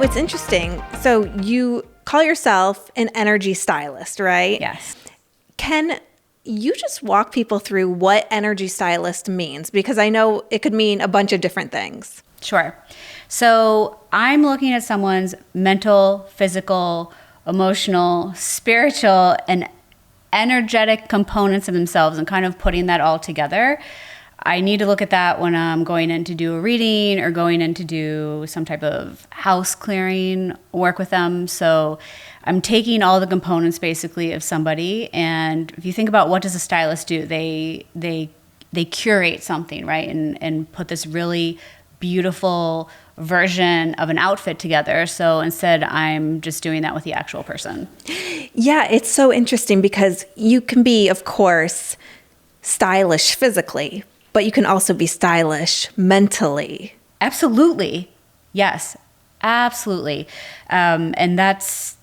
it's interesting. So you call yourself an energy stylist, right? Yes. Can you just walk people through what energy stylist means? Because I know it could mean a bunch of different things. Sure. So I'm looking at someone's mental, physical, emotional, spiritual, and energetic components of themselves and kind of putting that all together. I need to look at that when I'm going in to do a reading or going in to do some type of house clearing work with them. So I'm taking all the components basically of somebody. And if you think about what does a stylist do, they curate something, right? And put this really beautiful version of an outfit together. So instead, I'm just doing that with the actual person. Yeah, it's so interesting because you can be, of course, stylish physically, but you can also be stylish mentally. Absolutely. Yes, absolutely. And that's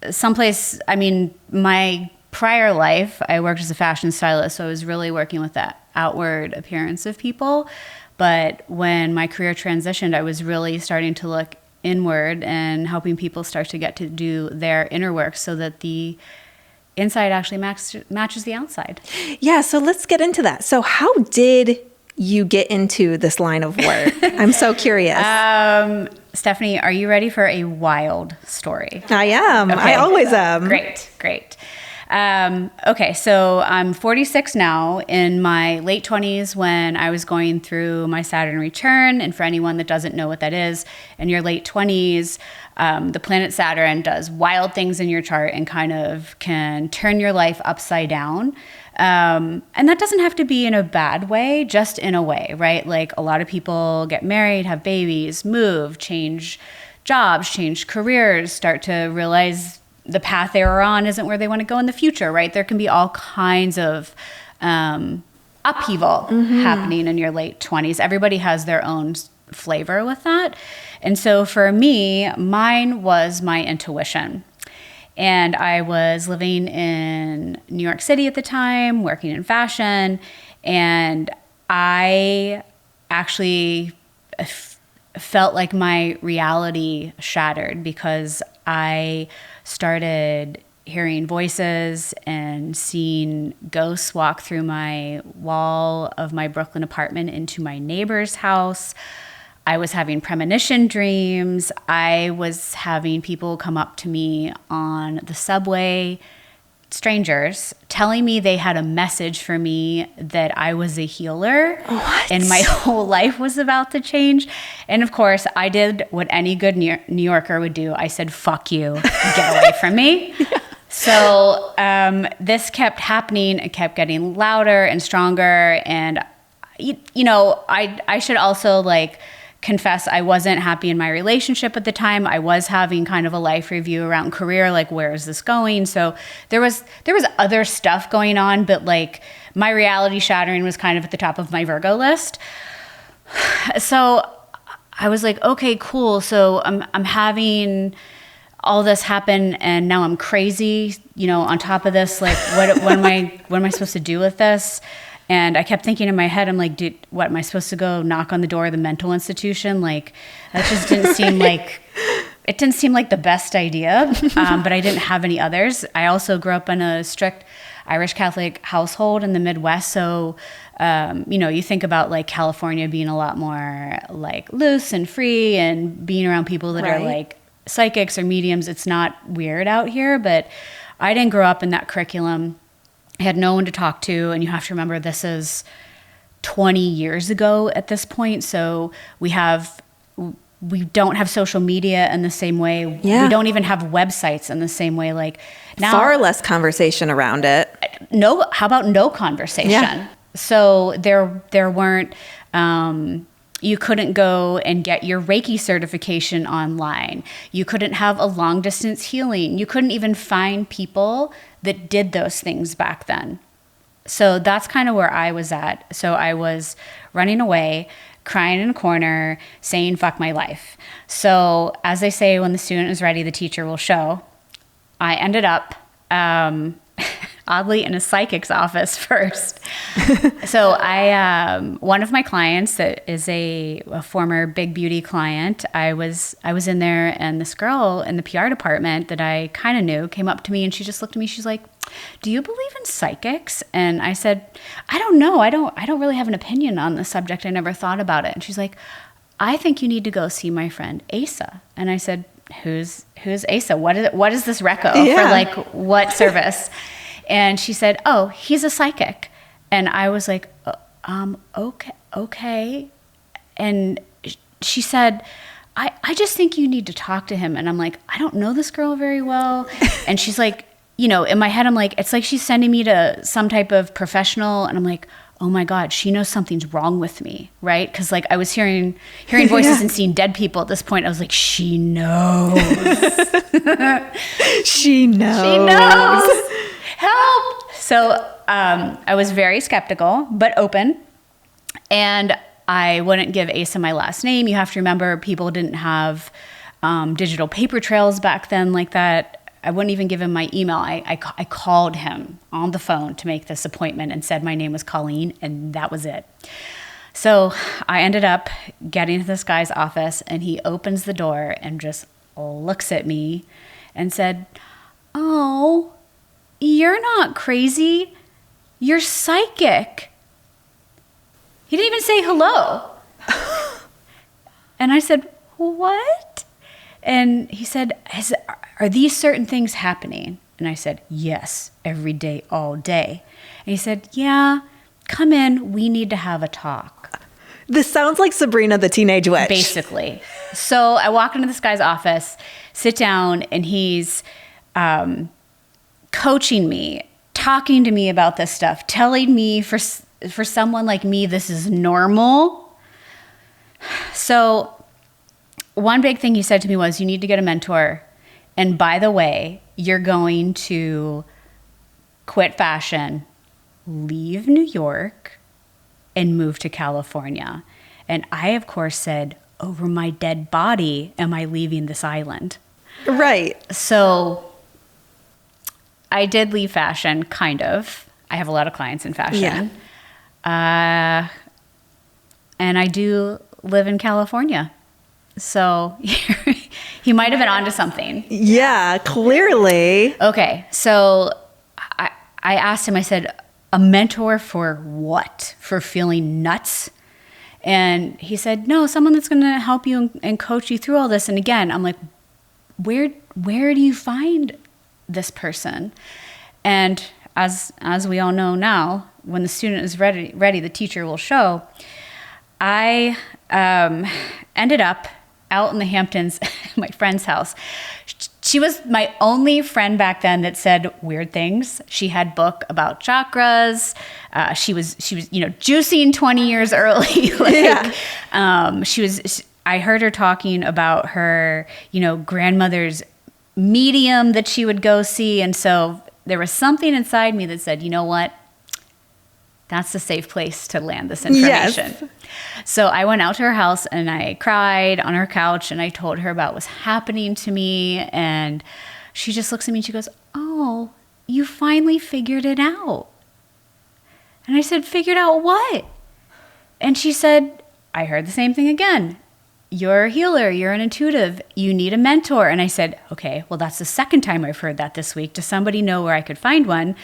someplace, I mean, my prior life, I worked as a fashion stylist, so I was really working with that outward appearance of people. But when my career transitioned, I was really starting to look inward and helping people start to get to do their inner work so that the inside actually matches the outside. Yeah, so let's get into that. So how did you get into this line of work? I'm so curious. Stephanie, are you ready for a wild story? I am. Okay. I always am. Great. Okay, so I'm 46 now. In my late 20s, when I was going through my Saturn return, and for anyone that doesn't know what that is, in your late 20s, the planet Saturn does wild things in your chart and kind of can turn your life upside down. And that doesn't have to be in a bad way, just in a way, right? Like a lot of people get married, have babies, move, change jobs, change careers, start to realize the path they were on isn't where they want to go in the future, right? There can be all kinds of upheaval happening in your late 20s. Everybody has their own flavor with that. And so for me, mine was my intuition. And I was living in New York City at the time, working in fashion, and I actually felt like my reality shattered because I started hearing voices and seeing ghosts walk through my wall of my Brooklyn apartment into my neighbor's house. I was having premonition dreams. I was having people come up to me on the subway, strangers, telling me they had a message for me that I was a healer. What? And my whole life was about to change. And of course, I did what any good New Yorker would do. I said, fuck you, get away from me. Yeah. So this kept happening. It kept getting louder and stronger. And, you know, I should also confess I wasn't happy in my relationship at the time. I was having kind of a life review around career, like where is this going? So there was other stuff going on, but my reality shattering was kind of at the top of my Virgo list. So I was like, okay, cool. So I'm having all this happen and now I'm crazy, you know, on top of this, what am I supposed to do with this? And I kept thinking in my head, I'm like, what, am I supposed to go knock on the door of the mental institution? That just didn't seem it didn't seem like the best idea, but I didn't have any others. I also grew up in a strict Irish Catholic household in the Midwest. So, you know, you think about California being a lot more loose and free and being around people that are psychics or mediums. It's not weird out here, but I didn't grow up in that curriculum. I had no one to talk to, and you have to remember this is 20 years ago at this point, so we don't have social media in the same way. Yeah. We don't even have websites in the same way. Now, far less conversation around it. No, how about no conversation? Yeah. So there weren't. You couldn't go and get your Reiki certification online. You couldn't have a long distance healing. You couldn't even find people that did those things back then. So that's kind of where I was at. So I was running away, crying in a corner, saying, fuck my life. So as they say, when the student is ready, the teacher will show. I ended up oddly in a psychic's office first. So one of my clients that is a former Big Beauty client, I was in there, and this girl in the PR department that I kind of knew came up to me, and she just looked at me. She's like, "Do you believe in psychics?" And I said, "I don't know. I don't really have an opinion on the subject. I never thought about it." And she's like, "I think you need to go see my friend Asa." And I said, Who's Asa? What is this reco for, like, what service? And she said, "Oh, he's a psychic." And I was like, okay. And she said, I just think you need to talk to him. And I'm like, I don't know this girl very well. And she's like, you know, in my head, I'm like, it's like she's sending me to some type of professional. And I'm like, oh my God, she knows something's wrong with me, right? Because, like, I was hearing voices and seeing dead people at this point. I was like, she knows. She knows. Help. So I was very skeptical, but open. And I wouldn't give Asa my last name. You have to remember, people didn't have digital paper trails back then like that. I wouldn't even give him my email. I called him on the phone to make this appointment and said my name was Colleen, and that was it. So I ended up getting to this guy's office, and he opens the door and just looks at me and said, "Oh, you're not crazy. You're psychic." He didn't even say hello. And I said, "What?" And he said, "Are these certain things happening?" And I said, "Yes, every day, all day." And he said, "Yeah, come in. We need to have a talk." This sounds like Sabrina the Teenage Witch. Basically. So I walk into this guy's office, sit down, and he's coaching me, talking to me about this stuff, telling me for someone like me, this is normal. So one big thing he said to me was, you need to get a mentor. And by the way, you're going to quit fashion, leave New York, and move to California. And I, of course, said, over my dead body, am I leaving this island? Right. So I did leave fashion, kind of. I have a lot of clients in fashion. Yeah. And I do live in California. So he might have been onto something. Yeah, clearly. Okay, so I asked him, I said, a mentor for what? For feeling nuts? And he said, no, someone that's going to help you and coach you through all this. And again, I'm like, where do you find this person? And as we all know now, when the student is ready, the teacher will show. I ended up out in the Hamptons, my friend's house. She was my only friend back then that said weird things. She had a book about chakras. She was juicing 20 years early. I heard her talking about her, grandmother's medium that she would go see. And so there was something inside me that said, you know what? That's a safe place to land this information. Yes. So I went out to her house and I cried on her couch and I told her about what's happening to me. And she just looks at me and she goes, oh, you finally figured it out. And I said, figured out what? And she said, I heard the same thing again. You're a healer. You're an intuitive. You need a mentor. And I said, okay, well, that's the second time I've heard that this week. Does somebody know where I could find one?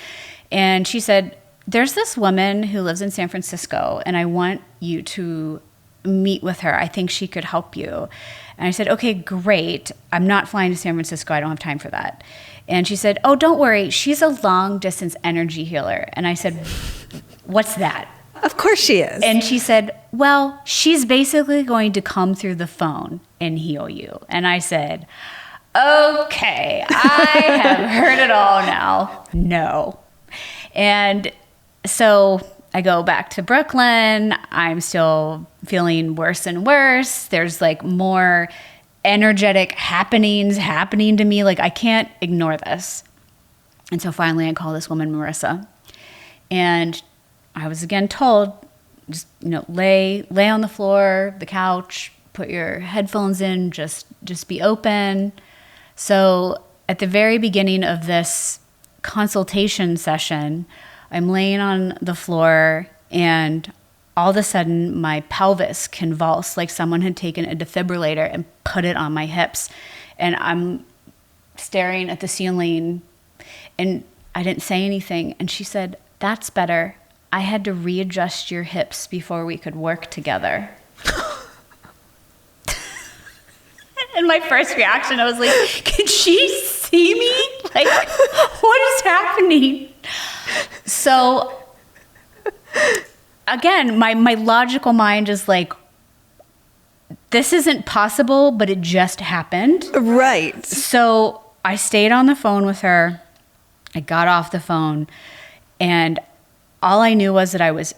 And she said, there's this woman who lives in San Francisco, and I want you to meet with her. I think she could help you. And I said, okay, great. I'm not flying to San Francisco. I don't have time for that. And she said, oh, don't worry. She's a long-distance energy healer. And I said, what's that? Of course she is. And she said, well, she's basically going to come through the phone and heal you. And I said, okay, I have heard it all now. No. And so I go back to Brooklyn. I'm still feeling worse and worse. There's like more energetic happenings happening to me. Like I can't ignore this. And so finally I call this woman, Marissa. And I was again told, just, lay on the floor, the couch, put your headphones in, just be open. So at the very beginning of this consultation session, I'm laying on the floor and all of a sudden my pelvis convulsed like someone had taken a defibrillator and put it on my hips. And I'm staring at the ceiling and I didn't say anything. And she said, "That's better. I had to readjust your hips before we could work together." And my first reaction, I was like, can she see me? Like, what is happening? So again, my logical mind is like, this isn't possible, but it just happened. Right. So I stayed on the phone with her. I got off the phone, and all I knew was that I was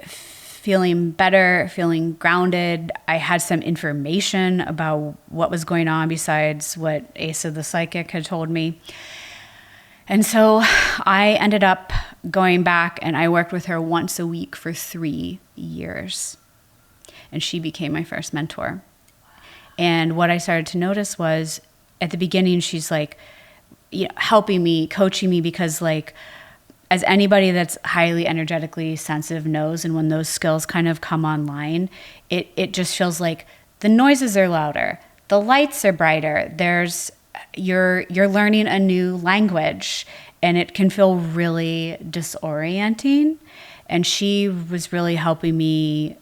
feeling better, feeling grounded. I had some information about what was going on besides what Asa the psychic had told me. And so I ended up going back, and I worked with her once a week for 3 years. And she became my first mentor. And what I started to notice was at the beginning, she's like, helping me, coaching me, because like, as anybody that's highly energetically sensitive knows, and when those skills kind of come online, it just feels like the noises are louder, the lights are brighter, you're learning a new language, and it can feel really disorienting. And she was really helping me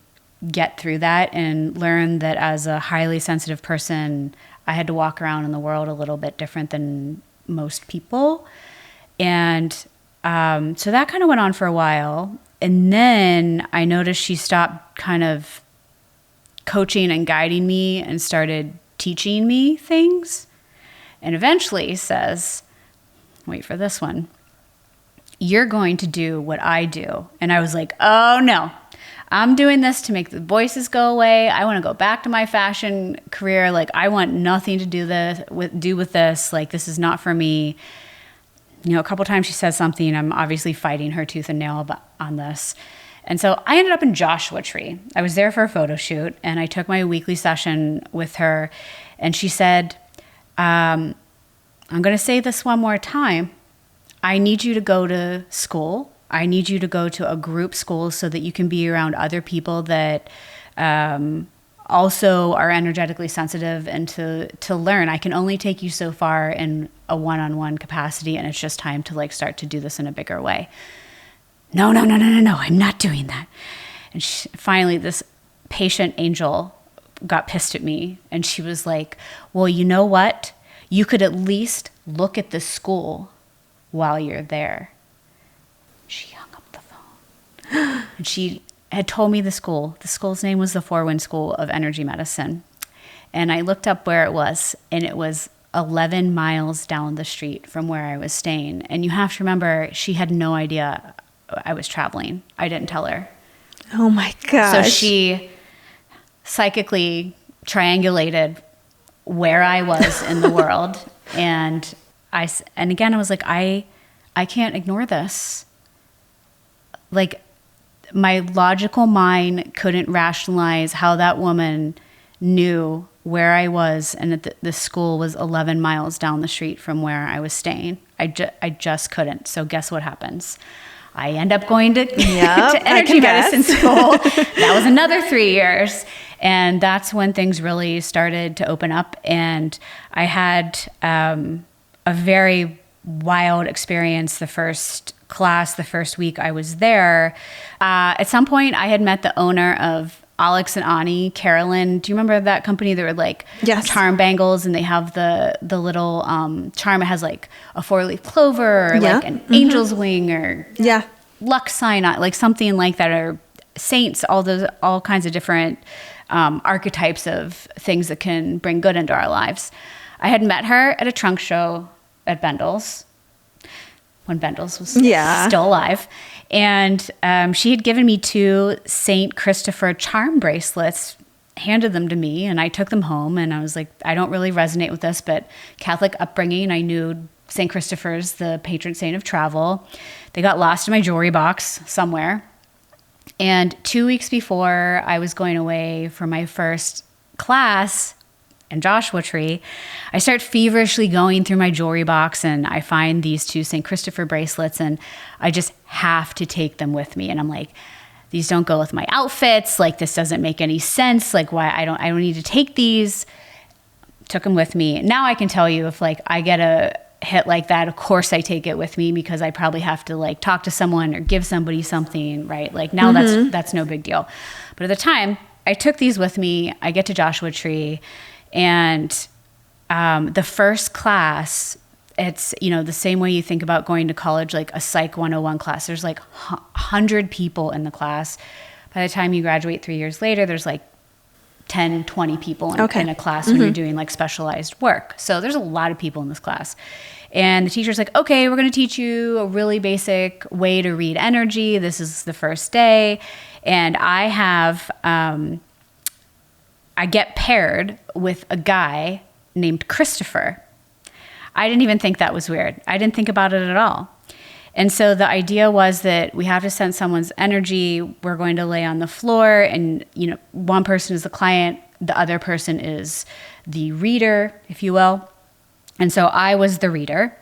get through that and learn that as a highly sensitive person, I had to walk around in the world a little bit different than most people. And so that kind of went on for a while. And then I noticed she stopped kind of coaching and guiding me and started teaching me things. And eventually says, wait for this one, "You're going to do what I do." And I was like, oh no, I'm doing this to make the voices go away. I want to go back to my fashion career. Like, I want nothing to do with this. Like, this is not for me. A couple times she says something, I'm obviously fighting her tooth and nail on this. And so I ended up in Joshua Tree. I was there for a photo shoot, and I took my weekly session with her. And she said, I'm going to say this one more time. I need you to go to school. I need you to go to a group school so that you can be around other people that also are energetically sensitive, and to learn. I can only take you so far in a one-on-one capacity, and it's just time to like start to do this in a bigger way. No, I'm not doing that. And finally, this patient angel got pissed at me, and she was like, well, you know what? You could at least look at the school while you're there. She hung up the phone. And she had told me the school. The school's name was the Four Wind School of Energy Medicine. And I looked up where it was, and it was 11 miles down the street from where I was staying. And you have to remember, she had no idea I was traveling. I didn't tell her. Oh my gosh. So she psychically triangulated where I was in the world. And again, I was like, I can't ignore this. Like, my logical mind couldn't rationalize how that woman knew where I was, and that the school was 11 miles down the street from where I was staying. I just couldn't. So guess what happens? I end up going to energy medicine school. That was another 3 years. And that's when things really started to open up. And I had a very wild experience the first class, the first week I was there. At some point, I had met the owner of Alex and Ani, Carolyn. Do you remember that company? They were like charm bangles, and they have the little charm. It has like a 4-leaf clover, or like an angel's wing, or luck sign, like something like that, or saints. All kinds of different archetypes of things that can bring good into our lives. I had met her at a trunk show at Bendel's, when Bendel's was still alive. And she had given me 2 St. Christopher charm bracelets, handed them to me, and I took them home. And I was like, I don't really resonate with this, but Catholic upbringing, I knew St. Christopher's the patron saint of travel. They got lost in my jewelry box somewhere. And 2 weeks before I was going away for my first class, and Joshua Tree, I start feverishly going through my jewelry box, and I find these 2 St. Christopher bracelets, and I just have to take them with me. And I'm like, these don't go with my outfits. Like, this doesn't make any sense. Like, why I don't need to take these. Took them with me. Now I can tell you, if like I get a hit like that, of course I take it with me, because I probably have to like talk to someone or give somebody something, right? Like now that's no big deal. But at the time, I took these with me. I get to Joshua Tree, and the first class, it's, the same way you think about going to college, like a Psych 101 class. There's like 100 people in the class. By the time you graduate 3 years later, there's like 10, 20 people in a class when you're doing like specialized work. So there's a lot of people in this class. And the teacher's like, okay, we're going to teach you a really basic way to read energy. This is the first day. And I have, I get paired with a guy named Christopher. I didn't even think that was weird. I didn't think about it at all. And so the idea was that we have to sense someone's energy. We're going to lay on the floor, and, one person is the client, the other person is the reader, if you will. And so I was the reader,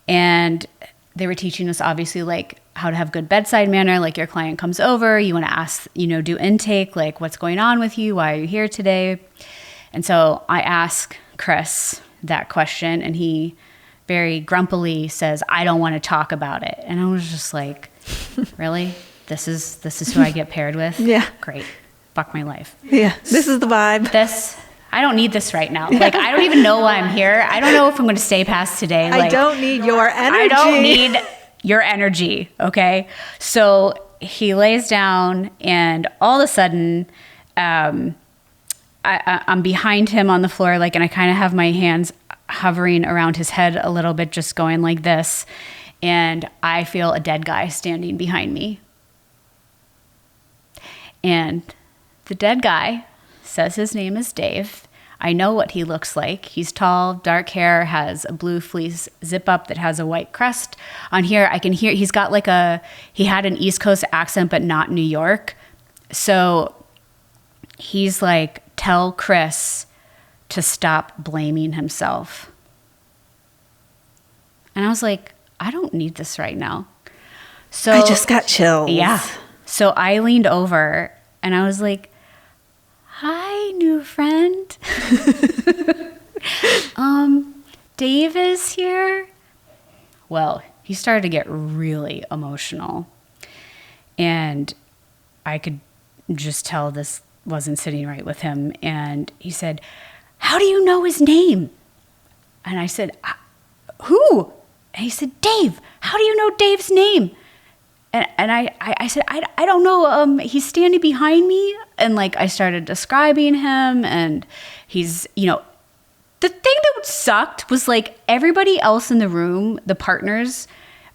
and they were teaching us obviously like how to have good bedside manner. Like, your client comes over, you want to ask, do intake, like, what's going on with you? Why are you here today? And so I ask Chris that question, and he very grumpily says, I don't want to talk about it. And I was just like, really? This is who I get paired with? Yeah. Great. Fuck my life. Yeah. This is the vibe. I don't need this right now. Like, I don't even know why I'm here. I don't know if I'm going to stay past today. Like, I don't need your energy. I don't need your energy. Okay. So he lays down, and all of a sudden, I'm behind him on the floor, like, and I kind of have my hands hovering around his head a little bit, just going like this. And I feel a dead guy standing behind me. And the dead guy says his name is Dave. I know what he looks like. He's tall, dark hair, has a blue fleece zip up that has a white crest. On here, I can hear, he's got like he had an East Coast accent, but not New York. So he's like, tell Chris to stop blaming himself. And I was like, I don't need this right now. So I just got chills. Yeah. So I leaned over, and I was like, hi, new friend. Dave is here. Well, he started to get really emotional, and I could just tell this wasn't sitting right with him. And he said, how do you know his name? And I said, who? And he said, Dave. How do you know Dave's name? And I said, I don't know. He's standing behind me. And like, I started describing him, and he's, the thing that sucked was like everybody else in the room, the partners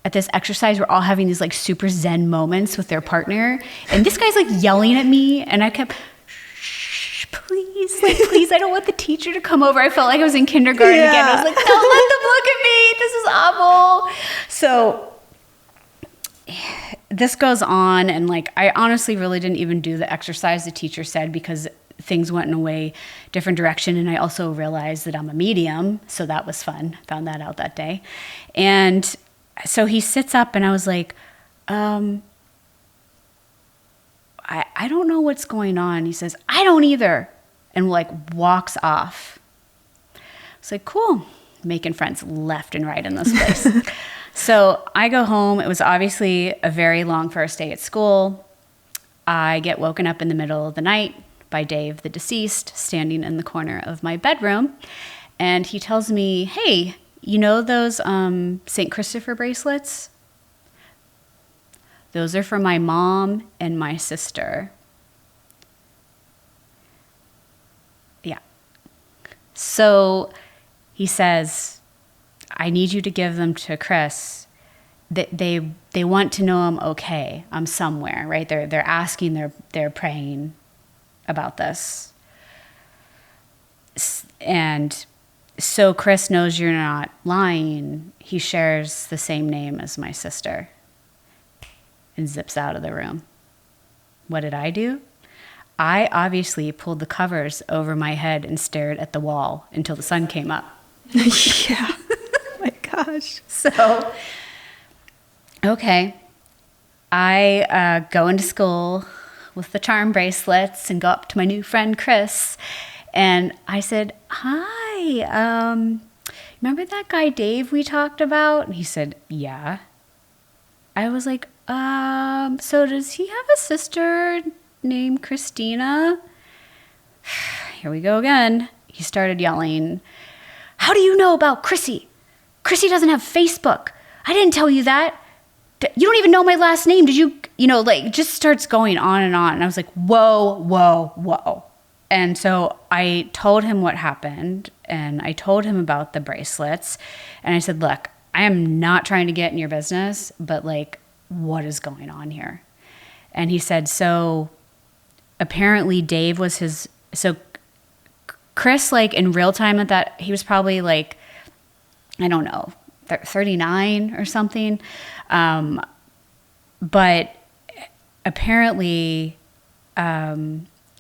at this exercise, were all having these like super zen moments with their partner. And this guy's like yelling at me, and I kept, please, I don't want the teacher to come over. I felt like I was in kindergarten again. I was like, don't let them look at me. This is awful. So this goes on, and like, I honestly really didn't even do the exercise the teacher said, because things went in a way different direction. And I also realized that I'm a medium. So that was fun. Found that out that day. And so he sits up, and I was like, I don't know what's going on. He says, I don't either. And like walks off. It's like, cool. Making friends left and right in this place. So I go home. It was obviously a very long first day at school. I get woken up in the middle of the night by Dave, the deceased, standing in the corner of my bedroom. And he tells me, hey, you know those St. Christopher bracelets? Those are for my mom and my sister. Yeah. So he says, I need you to give them to Chris. They want to know I'm okay. I'm somewhere, right? They're asking, they're praying about this. And so Chris knows you're not lying. He shares the same name as my sister and zips out of the room. What did I do? I obviously pulled the covers over my head and stared at the wall until the sun came up. Yeah. Oh my gosh. So, okay. I go into school with the charm bracelets and go up to my new friend, Chris. And I said, hi, remember that guy Dave we talked about? And he said, yeah. I was like, so does he have a sister named Christina? Here we go again. He started yelling, how do you know about Chrissy? Chrissy doesn't have Facebook. I didn't tell you that. You don't even know my last name. Did you, like just starts going on. And I was like, whoa, whoa, whoa. And so I told him what happened, and I told him about the bracelets. And I said, look, I am not trying to get in your business, but like, what is going on here? And he said, so apparently Dave was so Chris, like in real time at that, he was probably like, I don't know, 39 or something. But apparently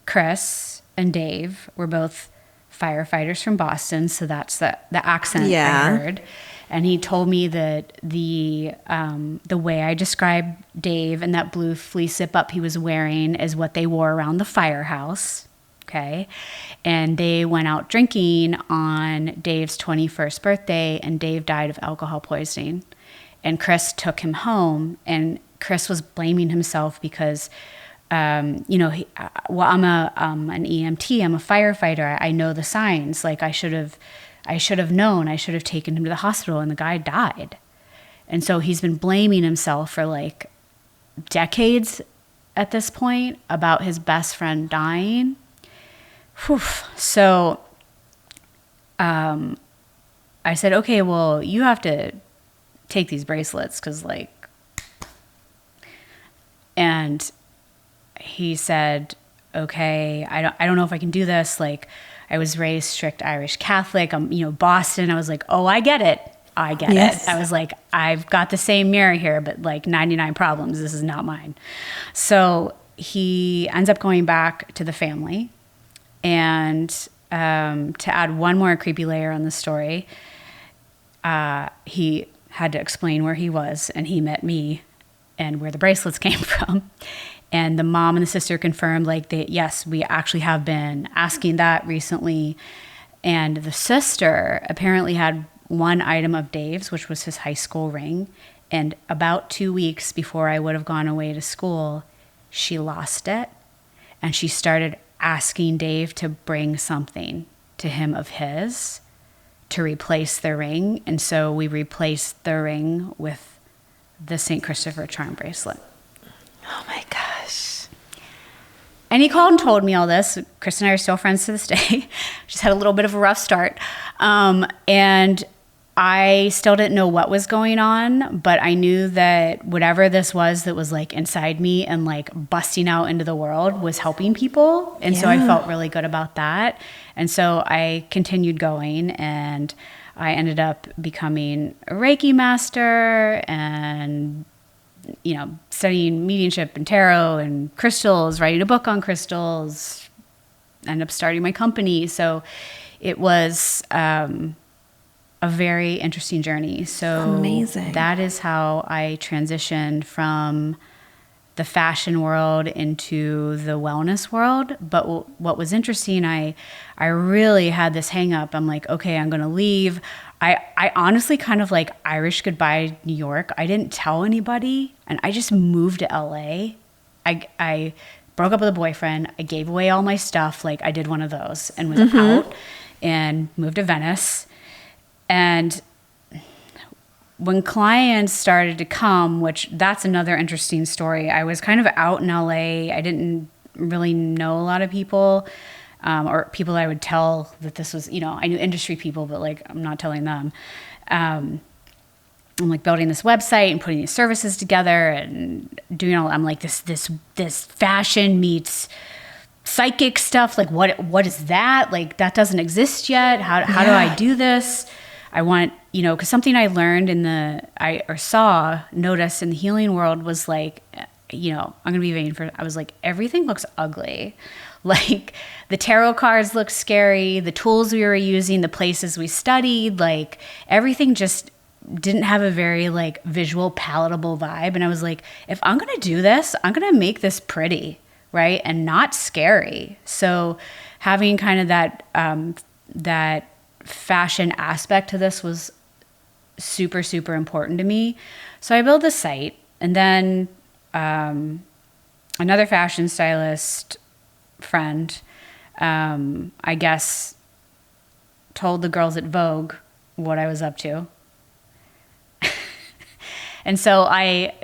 Chris and Dave were both firefighters from Boston. So that's the accent I heard. And he told me that the way I described Dave and that blue fleece zip-up he was wearing is what they wore around the firehouse, okay? And they went out drinking on Dave's 21st birthday, and Dave died of alcohol poisoning. And Chris took him home, and Chris was blaming himself because, I'm an EMT, I'm a firefighter, I know the signs, like I should have known, I should have taken him to the hospital, and the guy died. And so he's been blaming himself for like decades at this point about his best friend dying. Whew. So I said, okay, well, you have to take these bracelets and he said, okay, I don't know if I can do this. Like, I was raised strict Irish Catholic. I'm, Boston. I was like, oh, I get it. Yes. I was like, I've got the same mirror here, but like 99 problems. This is not mine. So he ends up going back to the family. And to add one more creepy layer on the story, he had to explain where he was, and he met me and where the bracelets came from. And the mom and the sister confirmed, like, yes, we actually have been asking that recently. And the sister apparently had one item of Dave's, which was his high school ring. And about 2 weeks before I would have gone away to school, she lost it. And she started asking Dave to bring something to him of his to replace the ring. And so we replaced the ring with the St. Christopher charm bracelet. Oh my gosh. And he called and told me all this. Chris and I are still friends to this day. Just had a little bit of a rough start. And I still didn't know what was going on, but I knew that whatever this was that was like inside me and like busting out into the world was helping people. And so I felt really good about that. And so I continued going, and I ended up becoming a Reiki master and studying mediumship and tarot and crystals, writing a book on crystals, ended up starting my company. So it was a very interesting journey. So amazing. That is how I transitioned from the fashion world into the wellness world. But what was interesting, I really had this hang up. I'm like, okay, I'm going to leave. I honestly kind of like Irish goodbye New York. I didn't tell anybody, and I just moved to LA. I broke up with a boyfriend. I gave away all my stuff. Like, I did one of those and was out and moved to Venice. And when clients started to come, which that's another interesting story. I was kind of out in LA. I didn't really know a lot of people. Or people I would tell that this was, I knew industry people, but like, I'm not telling them. I'm like building this website and putting these services together and doing all, I'm like this fashion meets psychic stuff. Like what is that? Like, that doesn't exist yet. How do I do this? I want, cause something I learned noticed in the healing world was like, I'm going to be vain for, I was like, everything looks ugly. Like the tarot cards looked scary, the tools we were using, the places we studied, like everything just didn't have a very like visual, palatable vibe. And I was like, if I'm going to do this, I'm going to make this pretty, right? And not scary. So having kind of that fashion aspect to this was super, super important to me. So I built the site, and then another fashion stylist friend, I guess, told the girls at Vogue what I was up to. And so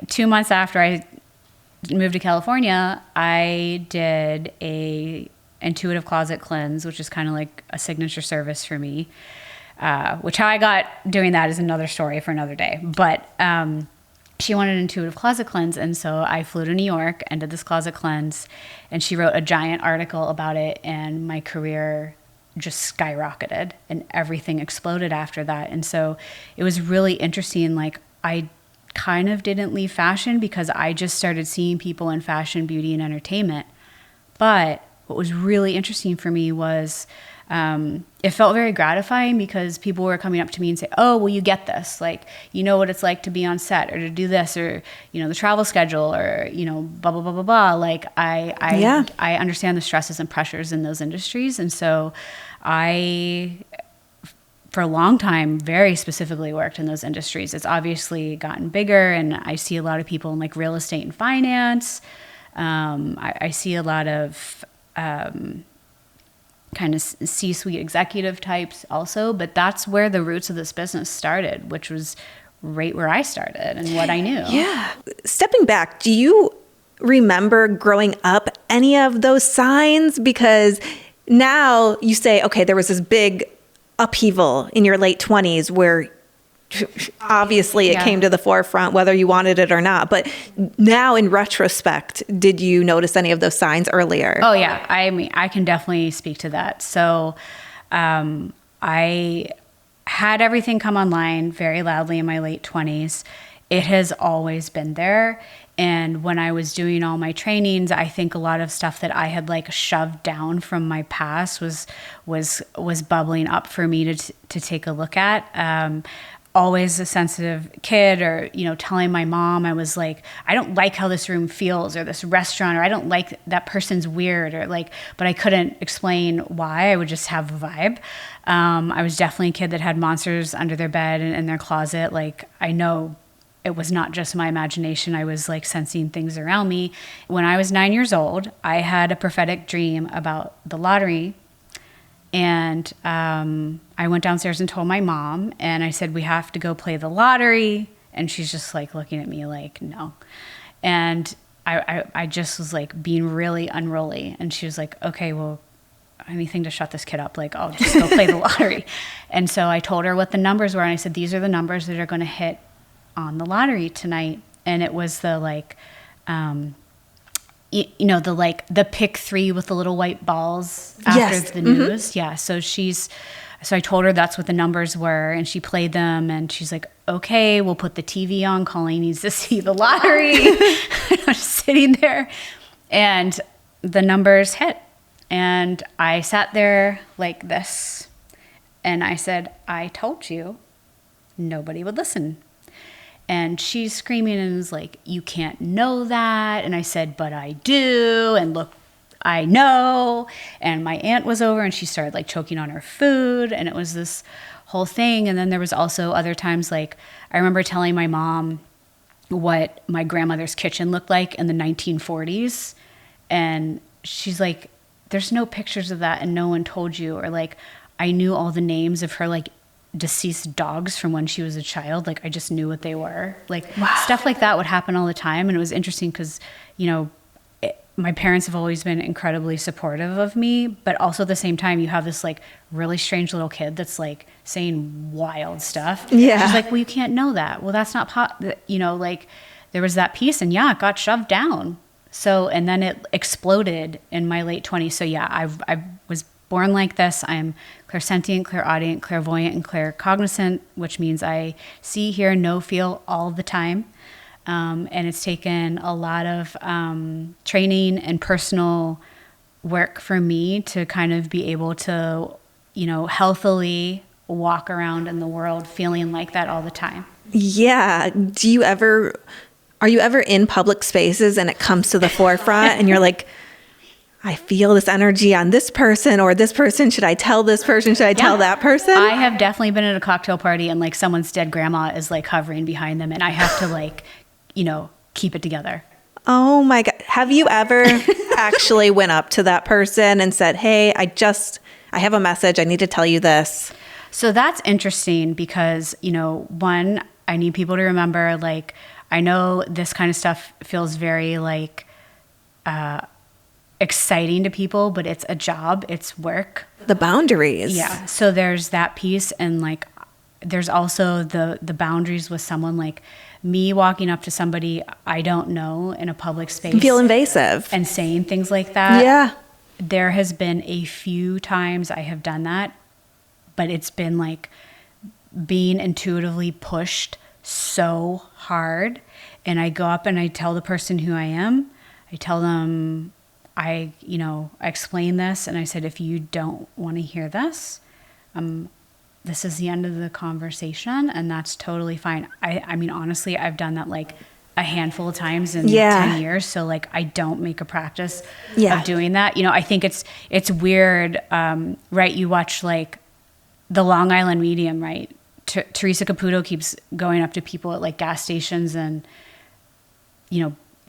2 months after I moved to California, I did a intuitive closet cleanse, which is kind of like a signature service for me. Which how I got doing that is another story for another day. But she wanted an intuitive closet cleanse, and so I flew to New York and did this closet cleanse, and she wrote a giant article about it, and my career just skyrocketed and everything exploded after that. And so it was really interesting. Like I kind of didn't leave fashion because I just started seeing people in fashion, beauty, and entertainment. But what was really interesting for me was it felt very gratifying because people were coming up to me and say, oh, well, you get this. Like, you know what it's like to be on set or to do this or, the travel schedule or, blah, blah, blah, blah, blah. Like I understand the stresses and pressures in those industries. And so I, for a long time, very specifically worked in those industries. It's obviously gotten bigger, and I see a lot of people in like real estate and finance. I see a lot of kind of C-suite executive types also, but that's where the roots of this business started, which was right where I started and what I knew. Yeah. Stepping back, do you remember growing up any of those signs? Because now you say, okay, there was this big upheaval in your late 20s where obviously it came to the forefront, whether you wanted it or not. But now in retrospect, did you notice any of those signs earlier? Oh, yeah. I mean, I can definitely speak to that. So I had everything come online very loudly in my late 20s. It has always been there. And when I was doing all my trainings, I think a lot of stuff that I had like shoved down from my past was bubbling up for me to take a look at. Always a sensitive kid, or telling my mom, I was like, I don't like how this room feels, or this restaurant, or I don't like that person's weird, or like, but I couldn't explain why. I would just have a vibe. I was definitely a kid that had monsters under their bed and in their closet. Like, I know it was not just my imagination. I was like sensing things around me. When I was 9 years old, I had a prophetic dream about the lottery. And I went downstairs and told my mom, and I said, we have to go play the lottery. And she's just like looking at me like, no. And I just was like being really unruly. And she was like, okay, well, anything to shut this kid up. Like, I'll just go play the lottery. And so I told her what the numbers were. And I said, these are the numbers that are going to hit on the lottery tonight. And it was the like, the pick 3 with the little white balls after the news. Yeah. So I told her that's what the numbers were, and she played them, and she's like, okay, we'll put the TV on. Colleen needs to see the lottery. I was sitting there, and the numbers hit, and I sat there like this, and I said, I told you nobody would listen. And she's screaming and was like, you can't know that. And I said, but I do. And look, I know. And my aunt was over, and she started like choking on her food. And it was this whole thing. And then there was also other times, like I remember telling my mom what my grandmother's kitchen looked like in the 1940s. And she's like, there's no pictures of that, and no one told you. Or like, I knew all the names of her like deceased dogs from when she was a child. Like, I just knew what they were. Like, stuff like that would happen all the time. And it was interesting because, my parents have always been incredibly supportive of me, but also at the same time, you have this like really strange little kid that's like saying wild stuff. Yeah. She's like, well, you can't know that. Well, that's not, like there was that piece, and yeah, it got shoved down. So, and then it exploded in my late 20s. So yeah, I was born like this. I'm clairsentient, clairaudient, clairvoyant, and claircognizant, which means I see, hear, know, feel all the time. And it's taken a lot of training and personal work for me to kind of be able to, healthily walk around in the world feeling like that all the time. Yeah. Are you ever in public spaces and it comes to the forefront and you're like, I feel this energy on this person or this person. Should I tell this person? Should I tell that person? I have definitely been at a cocktail party and like someone's dead grandma is like hovering behind them and I have to like, keep it together. Oh my God. Have you ever actually went up to that person and said, hey, I have a message. I need to tell you this. So that's interesting because, one, I need people to remember, like, I know this kind of stuff feels very like exciting to people, but it's a job, it's work. The boundaries. Yeah. So there's that piece. And like, there's also the boundaries with someone like me walking up to somebody I don't know in a public space. Feel invasive. And saying things like that. Yeah. There has been a few times I have done that, but it's been like being intuitively pushed so hard. And I go up and I tell the person who I am. I tell them, I explain this. And I said, if you don't want to hear this, this is the end of the conversation. And that's totally fine. I mean, honestly, I've done that like a handful of times in 10 years. So like, I don't make a practice of doing that. I think it's weird, right? You watch like the Long Island Medium, right? Teresa Caputo keeps going up to people at like gas stations and,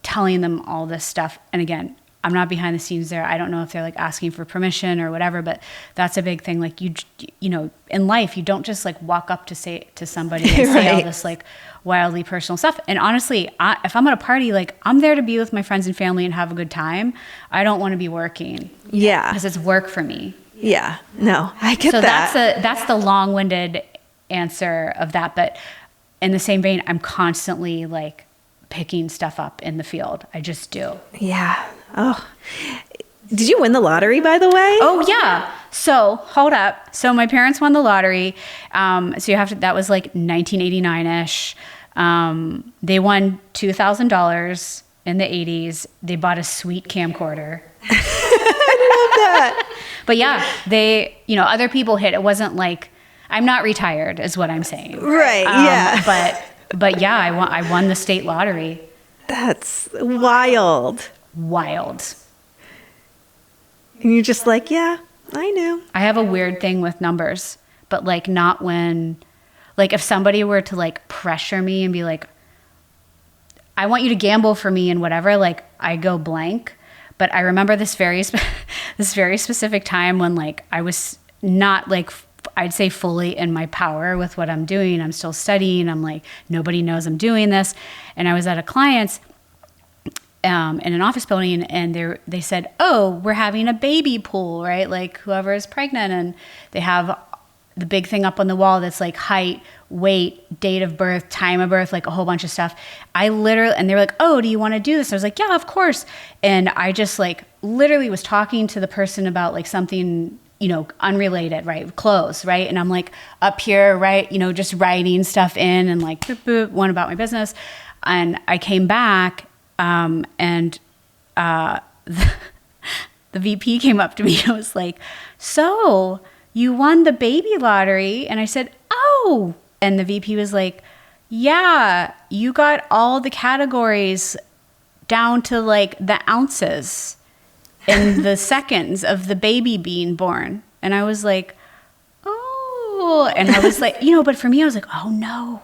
telling them all this stuff. And again, I'm not behind the scenes there. I don't know if they're like asking for permission or whatever, but that's a big thing. Like in life, you don't just like walk up to somebody and say all this like wildly personal stuff. And honestly, if I'm at a party, like I'm there to be with my friends and family and have a good time. I don't want to be working. Yeah. Because it's work for me. Yeah. No, I get that. So that's the long-winded answer of that. But in the same vein, I'm constantly like picking stuff up in the field. I just do. Yeah. Oh, did you win the lottery, by the way? Oh yeah. So hold up. So my parents won the lottery. That was like 1989-ish. They won $2,000 in the 80s. They bought a sweet camcorder. I love that. But yeah, other people hit. It wasn't like, I'm not retired is what I'm saying. Right. Yeah. But yeah, I won the state lottery. That's wild. Wild. And you're just like, yeah, I knew. I have a weird thing with numbers, but like not when, like if somebody were to like pressure me and be like, I want you to gamble for me and whatever, like I go blank. But I remember this very specific time when like I was not like, I'd say fully in my power with what I'm doing. I'm still studying. I'm like, nobody knows I'm doing this. And I was at a client's in an office building and they said, oh, we're having a baby pool, right? Like whoever is pregnant, and they have the big thing up on the wall that's like height, weight, date of birth, time of birth, like a whole bunch of stuff. And they were like, oh, do you want to do this? I was like, yeah, of course. And I just like literally was talking to the person about like something, unrelated, right? Clothes, right? And I'm like up here, right? Just writing stuff in and like boop, boop, one about my business. And I came back and the VP came up to me and was like, so you won the baby lottery? And I said, oh. And the VP was like, yeah, you got all the categories down to like the ounces in the seconds of the baby being born. And I was like, oh. And I was like, but for me, I was like, oh no,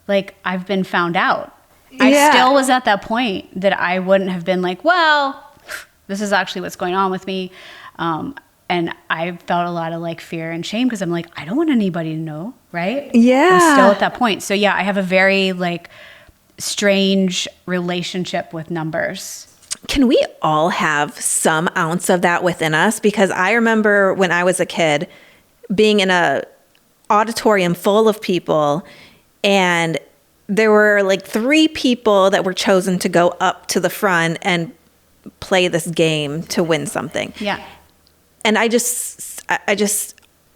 like I've been found out. Yeah. I still was at that point that I wouldn't have been like, well, this is actually what's going on with me. And I felt a lot of like fear and shame because I'm like, I don't want anybody to know, right? Yeah. I'm still at that point. So yeah, I have a very like strange relationship with numbers. Can we all have some ounce of that within us? Because I remember when I was a kid being in a auditorium full of people, and there were like 3 people that were chosen to go up to the front and play this game to win something. Yeah. And I just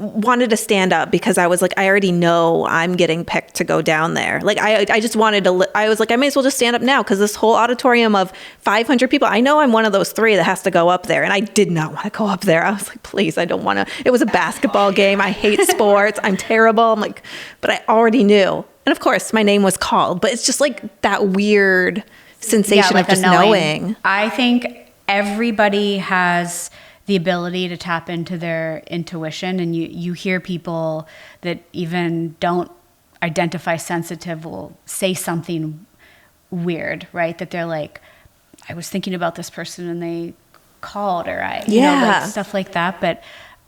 wanted to stand up because I was like, I already know I'm getting picked to go down there. Like, I just wanted to, I was like, I may as well just stand up now because this whole auditorium of 500 people, I know I'm one of those 3 that has to go up there. And I did not want to go up there. I was like, please, I don't want to. It was a basketball game. I hate sports. I'm terrible. I'm like, but I already knew. And of course, my name was called, but it's just like that weird sensation of just knowing. I think everybody has the ability to tap into their intuition, and you hear people that even don't identify sensitive will say something weird, right? That they're like, I was thinking about this person and they called, or you know, like stuff like that. But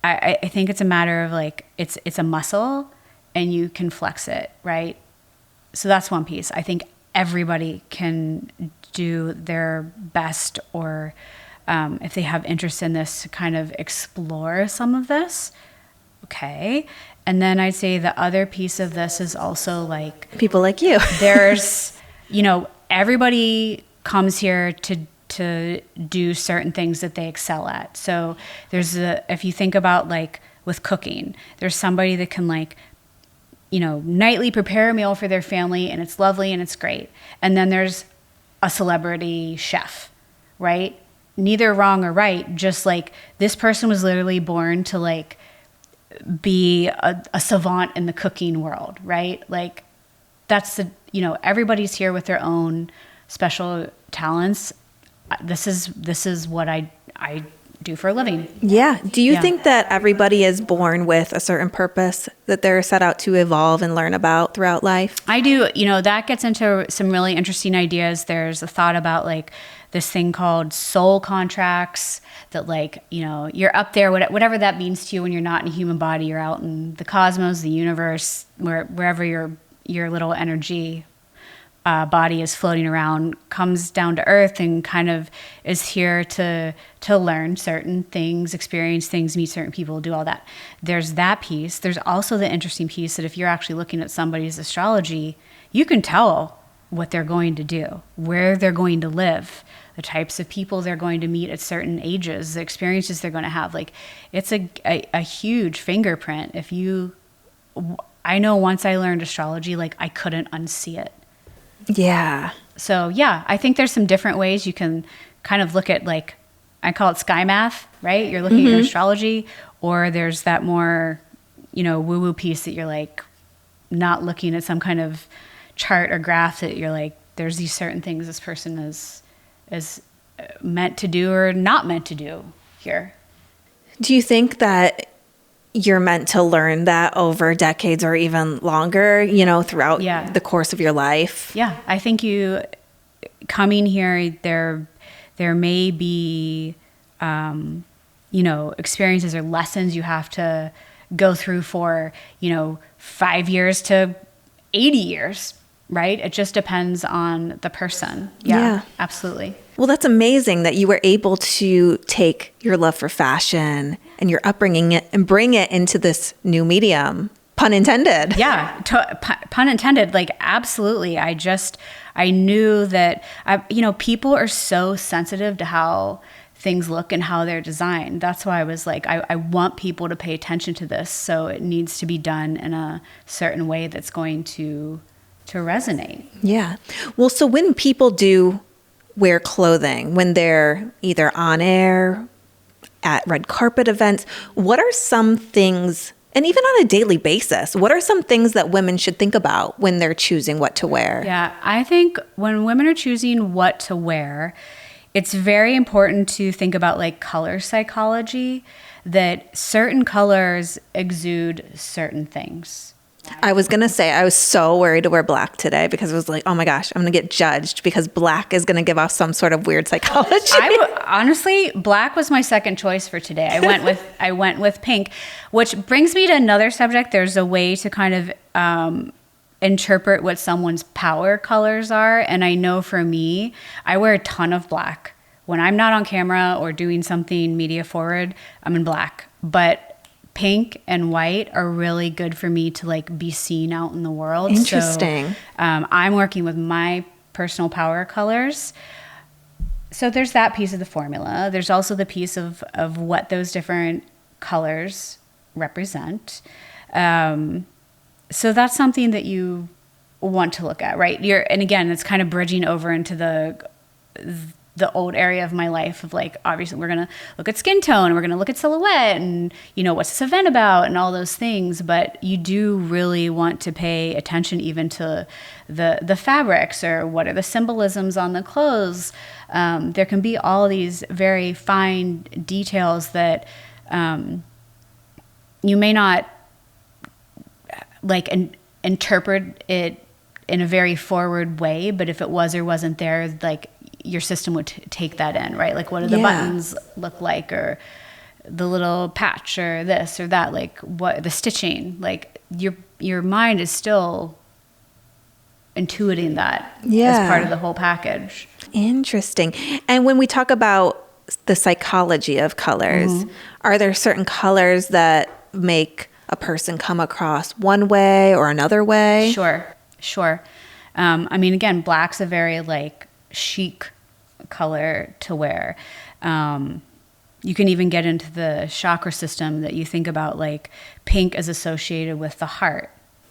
I think it's a matter of like, it's a muscle and you can flex it, right? So that's one piece. I think everybody can do their best, or if they have interest in this, to kind of explore some of this. Okay. And then I'd say the other piece of this is also like people like you. There's, you know, everybody comes here to do certain things that they excel at. So if you think about like with cooking, there's somebody that can like, you know, nightly prepare a meal for their family and it's lovely and it's great. And then there's a celebrity chef, right? Neither wrong or right, just like this person was literally born to like be a savant in the cooking world, right? Like that's everybody's here with their own special talents. This is what I do for a living. Yeah. Do you think that everybody is born with a certain purpose that they're set out to evolve and learn about throughout life? I do. You know, that gets into some really interesting ideas. There's a thought about like this thing called soul contracts, that like, you know, you're up there, whatever that means to you when you're not in a human body, you're out in the cosmos, the universe, wherever your little energy body is floating around, comes down to earth and kind of is here to learn certain things, experience things, meet certain people, do all that. There's that piece. There's also the interesting piece that if you're actually looking at somebody's astrology, you can tell what they're going to do, where they're going to live, the types of people they're going to meet at certain ages, the experiences they're going to have. Like it's a huge fingerprint. I know once I learned astrology, like I couldn't unsee it. Yeah. So yeah, I think there's some different ways you can kind of look at, like, I call it sky math, right? You're looking at your astrology, or there's that more, you know, woo-woo piece that you're like not looking at some kind of chart or graph, that you're like, there's these certain things this person is meant to do or not meant to do here. Do you think that you're meant to learn that over decades or even longer, you know, throughout the course of your life? Yeah, I think you coming here, there may be, you know, experiences or lessons you have to go through for, you know, 5 years to 80 years, right? It just depends on the person. Yeah, absolutely. Well, that's amazing that you were able to take your love for fashion and your upbringing and bring it into this new medium. Pun intended. Yeah, pun intended. Like, absolutely. I knew that, you know, people are so sensitive to how things look and how they're designed. That's why I was like, I want people to pay attention to this. So it needs to be done in a certain way that's going to resonate. Yeah. Well, so when people do wear clothing, when they're either on air, at red carpet events, what are some things, and even on a daily basis, what are some things that women should think about when they're choosing what to wear? Yeah, I think when women are choosing what to wear, it's very important to think about like color psychology, that certain colors exude certain things. I was going to say, I was so worried to wear black today because it was like, oh my gosh, I'm going to get judged because black is going to give off some sort of weird psychology. Honestly, black was my second choice for today. I went with pink, which brings me to another subject. There's a way to kind of interpret what someone's power colors are. And I know for me, I wear a ton of black. When I'm not on camera or doing something media forward, I'm in black. But pink and white are really good for me to like be seen out in the world. Interesting. So, I'm working with my personal power colors. So there's that piece of the formula. There's also the piece of what those different colors represent. So that's something that you want to look at, right? And again, it's kind of bridging over into the old area of my life of like, obviously we're going to look at skin tone and we're going to look at silhouette and, what's this event about and all those things. But you do really want to pay attention even to the fabrics or what are the symbolisms on the clothes. There can be all these very fine details that you may not like interpret it in a very forward way, but if it was or wasn't there, like your system would take that in, right? Like what do the buttons look like, or the little patch, or this or that, like what the stitching, like your mind is still intuiting that as part of the whole package. Interesting. And when we talk about the psychology of colors, are there certain colors that make a person come across one way or another way? Sure. I mean, again, black's a very like chic color to wear. You can even get into the chakra system that you think about, like pink is associated with the heart,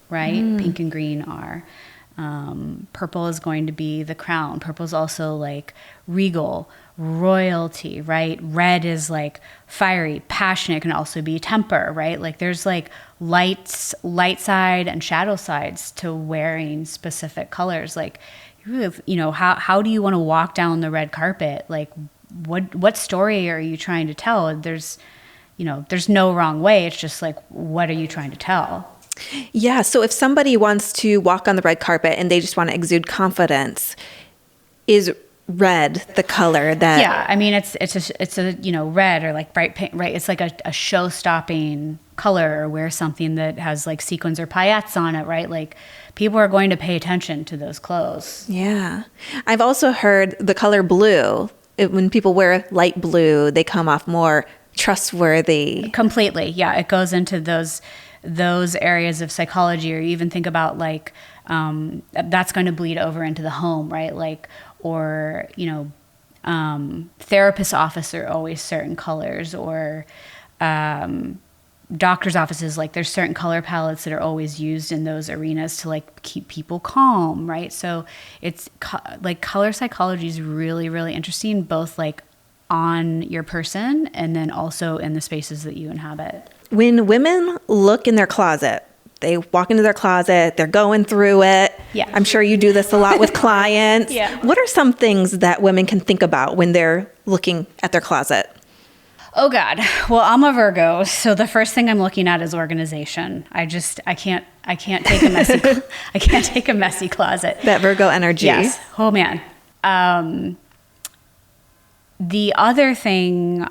right? Pink and green are. Purple is going to be the crown. Purple is also like regal, royalty, right? Red is like fiery, passionate. It can also be temper, right? Like there's like light side and shadow sides to wearing specific colors. Like, how do you want to walk down the red carpet? Like what story are you trying to tell? There's no wrong way. It's just like, what are you trying to tell? Yeah. So if somebody wants to walk on the red carpet and they just want to exude confidence, is red the color that? Yeah. I mean, it's a red or like bright pink, right? It's like a show-stopping color, or wear something that has like sequins or paillettes on it, right? Like people are going to pay attention to those clothes. Yeah. I've also heard the color blue. When people wear light blue, they come off more trustworthy. Completely. Yeah. It goes into those areas of psychology, or you even think about like, that's going to bleed over into the home, right? Like, or, therapist office are always certain colors, or, doctor's offices, like there's certain color palettes that are always used in those arenas to like keep people calm, right? So it's like color psychology is really, really interesting, both like on your person and then also in the spaces that you inhabit. When women look in their closet, they walk into their closet, they're going through it. Yeah. I'm sure you do this a lot with clients. Yeah. What are some things that women can think about when they're looking at their closet? Oh God. Well, I'm a Virgo, so the first thing I'm looking at is organization. I can't take a messy I can't take a messy closet. That Virgo energy. Yes. Oh man. The other thing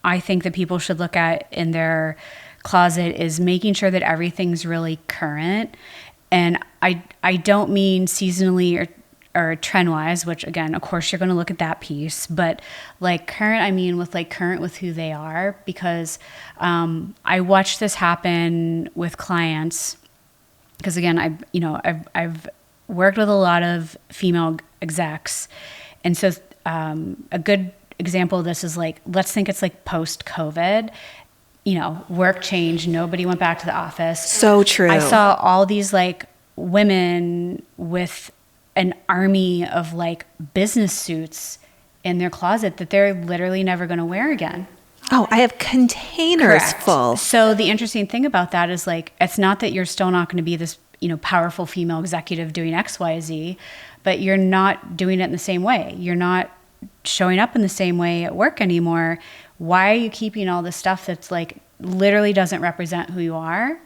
I think that people should look at in their closet is making sure that everything's really current. And I don't mean seasonally or trend-wise, which again, of course, you're going to look at that piece, but like current, I mean with like current with who they are, because I watched this happen with clients. Because again, I've worked with a lot of female execs, and so a good example of this is like, let's think it's like post-COVID. Work changed. Nobody went back to the office. So true. I saw all these like women with an army of like business suits in their closet that they're literally never going to wear again. Oh, I have containers Correct. full. So the interesting thing about that is like, it's not that you're still not going to be this, powerful female executive doing X, Y, Z, but you're not doing it in the same way. You're not showing up in the same way at work anymore. Why are you keeping all this stuff that's like literally doesn't represent who you are?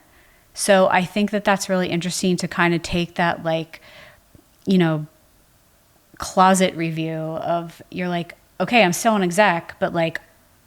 So I think that that's really interesting to kind of take that like, closet review of, you're like, okay, I'm still an exec, but like,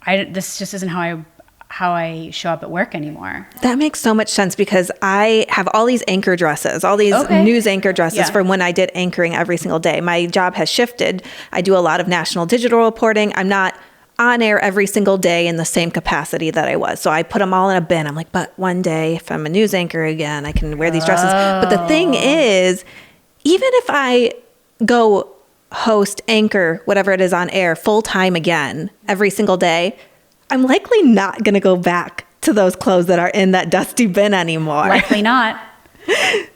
this just isn't how I show up at work anymore. That makes so much sense, because I have all these anchor dresses, all these news anchor dresses from when I did anchoring every single day. My job has shifted. I do a lot of national digital reporting. I'm not on air every single day in the same capacity that I was. So I put them all in a bin. I'm like, but one day if I'm a news anchor again, I can wear these dresses. But the thing is, even if I go host, anchor, whatever it is on air full time again every single day, I'm likely not going to go back to those clothes that are in that dusty bin anymore. Likely not.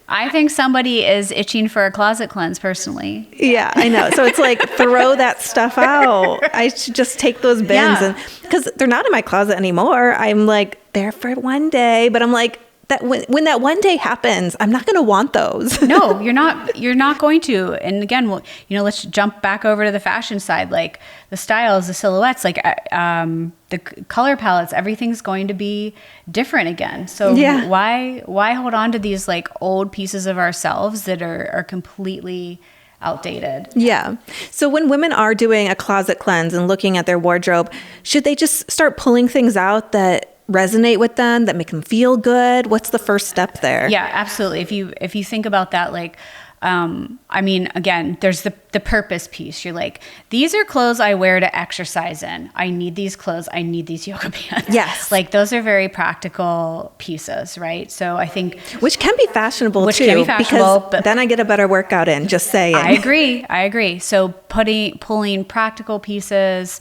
I think somebody is itching for a closet cleanse personally. Yeah, I know. So it's like, throw that stuff out. I should just take those bins, and because they're not in my closet anymore. I'm like, there for one day, but I'm like, that when that one day happens, I'm not going to want those. No, you're not going to. And again, well, let's jump back over to the fashion side, like the styles, the silhouettes, like the color palettes, everything's going to be different again. So why hold on to these like old pieces of ourselves that are completely outdated? Yeah. So when women are doing a closet cleanse and looking at their wardrobe, should they just start pulling things out that resonate with them, that make them feel good? What's the first step there? Yeah, absolutely. If you think about that, like, I mean, again, there's the purpose piece. You're like, these are clothes I wear to exercise in. I need these clothes. I need these yoga pants. Yes. Like those are very practical pieces, right? So I think, which can be fashionable too, because then I get a better workout in, just saying. I agree. So pulling practical pieces.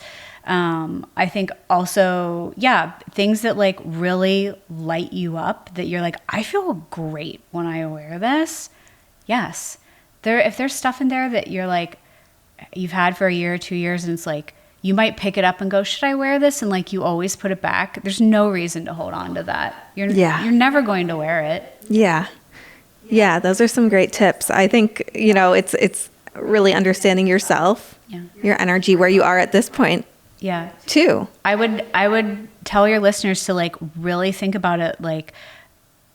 I think also, things that like really light you up, that you're like, I feel great when I wear this. Yes. If there's stuff in there that you're like, you've had for a year or 2 years, and it's like, you might pick it up and go, should I wear this? And like, you always put it back. There's no reason to hold on to that. You're never going to wear it. Yeah. Yeah. Those are some great tips. I think, it's really understanding yourself, your energy, where you are at this point. Yeah. Too. I would tell your listeners to like really think about it like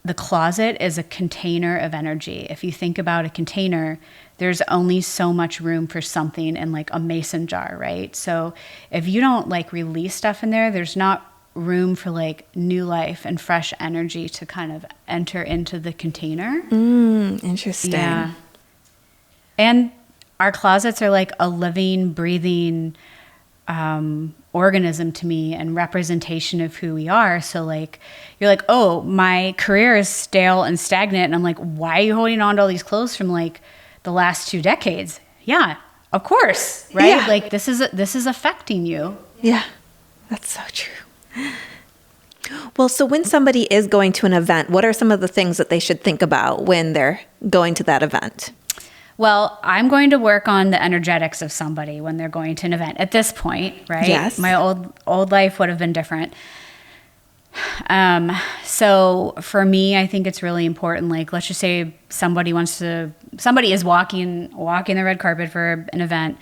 the closet is a container of energy. If you think about a container, there's only so much room for something in like a mason jar, right? So if you don't like release stuff in there, there's not room for like new life and fresh energy to kind of enter into the container. Interesting. Yeah. And our closets are like a living, breathing organism to me and representation of who we are. So like, you're like, oh, my career is stale and stagnant. And I'm like, why are you holding on to all these clothes from like the last 2 decades? Yeah, of course. Right. Yeah. Like this is affecting you. Yeah, that's so true. Well, so when somebody is going to an event, what are some of the things that they should think about when they're going to that event? Well, I'm going to work on the energetics of somebody when they're going to an event at this point, right? Yes. My old life would have been different. So for me, I think it's really important. Like, let's just say somebody is walking the red carpet for an event.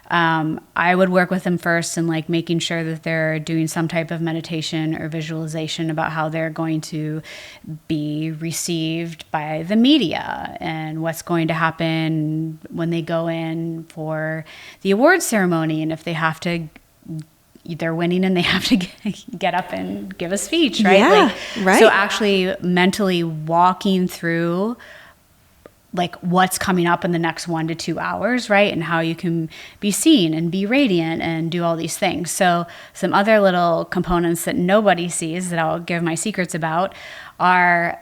I would work with them first and like making sure that they're doing some type of meditation or visualization about how they're going to be received by the media and what's going to happen when they go in for the awards ceremony. And if they have to, they're winning and they have to get up and give a speech, right? Yeah, right. So actually mentally walking through like what's coming up in the next 1 to 2 hours, right? And how you can be seen and be radiant and do all these things. So some other little components that nobody sees that I'll give my secrets about are,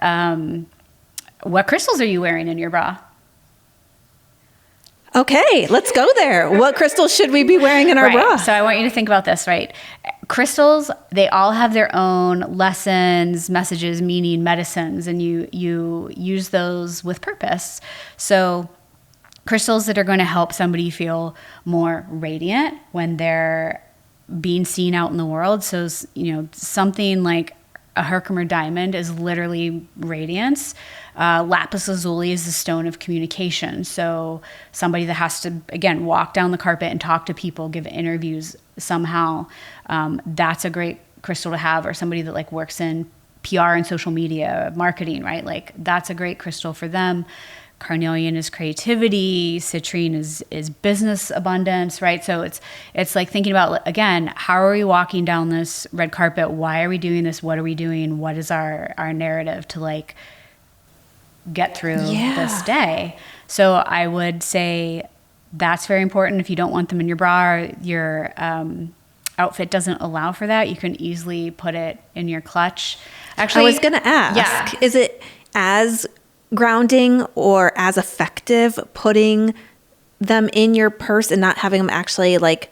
what crystals are you wearing in your bra? Okay, let's go there. What crystals should we be wearing in our bra? So I want you to think about this, right? Crystals, they all have their own lessons, messages, meaning, medicines, and you use those with purpose. So crystals that are going to help somebody feel more radiant when they're being seen out in the world. So, something like a Herkimer diamond is literally radiance. Lapis lazuli is the stone of communication. So somebody that has to, again, walk down the carpet and talk to people, give interviews somehow, that's a great crystal to have. Or somebody that like works in PR and social media marketing, right? Like that's a great crystal for them. Carnelian is creativity. Citrine is business abundance, right? So it's like thinking about, again, how are we walking down this red carpet? Why are we doing this? What are we doing? What is our narrative to like get through this day? So I would say that's very important. If you don't want them in your bra or your outfit doesn't allow for that, you can easily put it in your clutch. Actually, I was going to ask, is it as grounding or as effective putting them in your purse and not having them actually like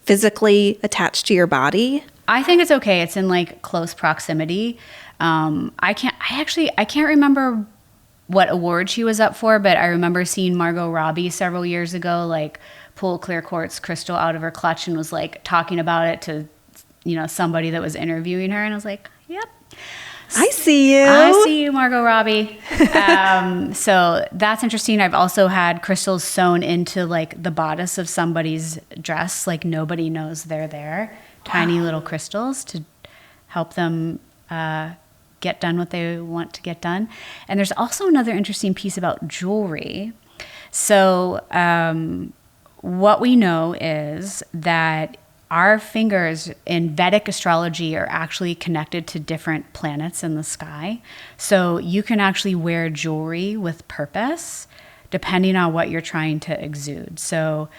physically attached to your body? I think it's okay. It's in like close proximity. I can't remember what award she was up for, but I remember seeing Margot Robbie several years ago, like pull clear quartz crystal out of her clutch and was like talking about it to, somebody that was interviewing her. And I was like, yep. I see you. I see you, Margot Robbie. So that's interesting. I've also had crystals sewn into like the bodice of somebody's dress. Like nobody knows they're there. Wow. Tiny little crystals to help them get done what they want to get done. And there's also another interesting piece about jewelry. So what we know is that our fingers in Vedic astrology are actually connected to different planets in the sky. So you can actually wear jewelry with purpose depending on what you're trying to exude. So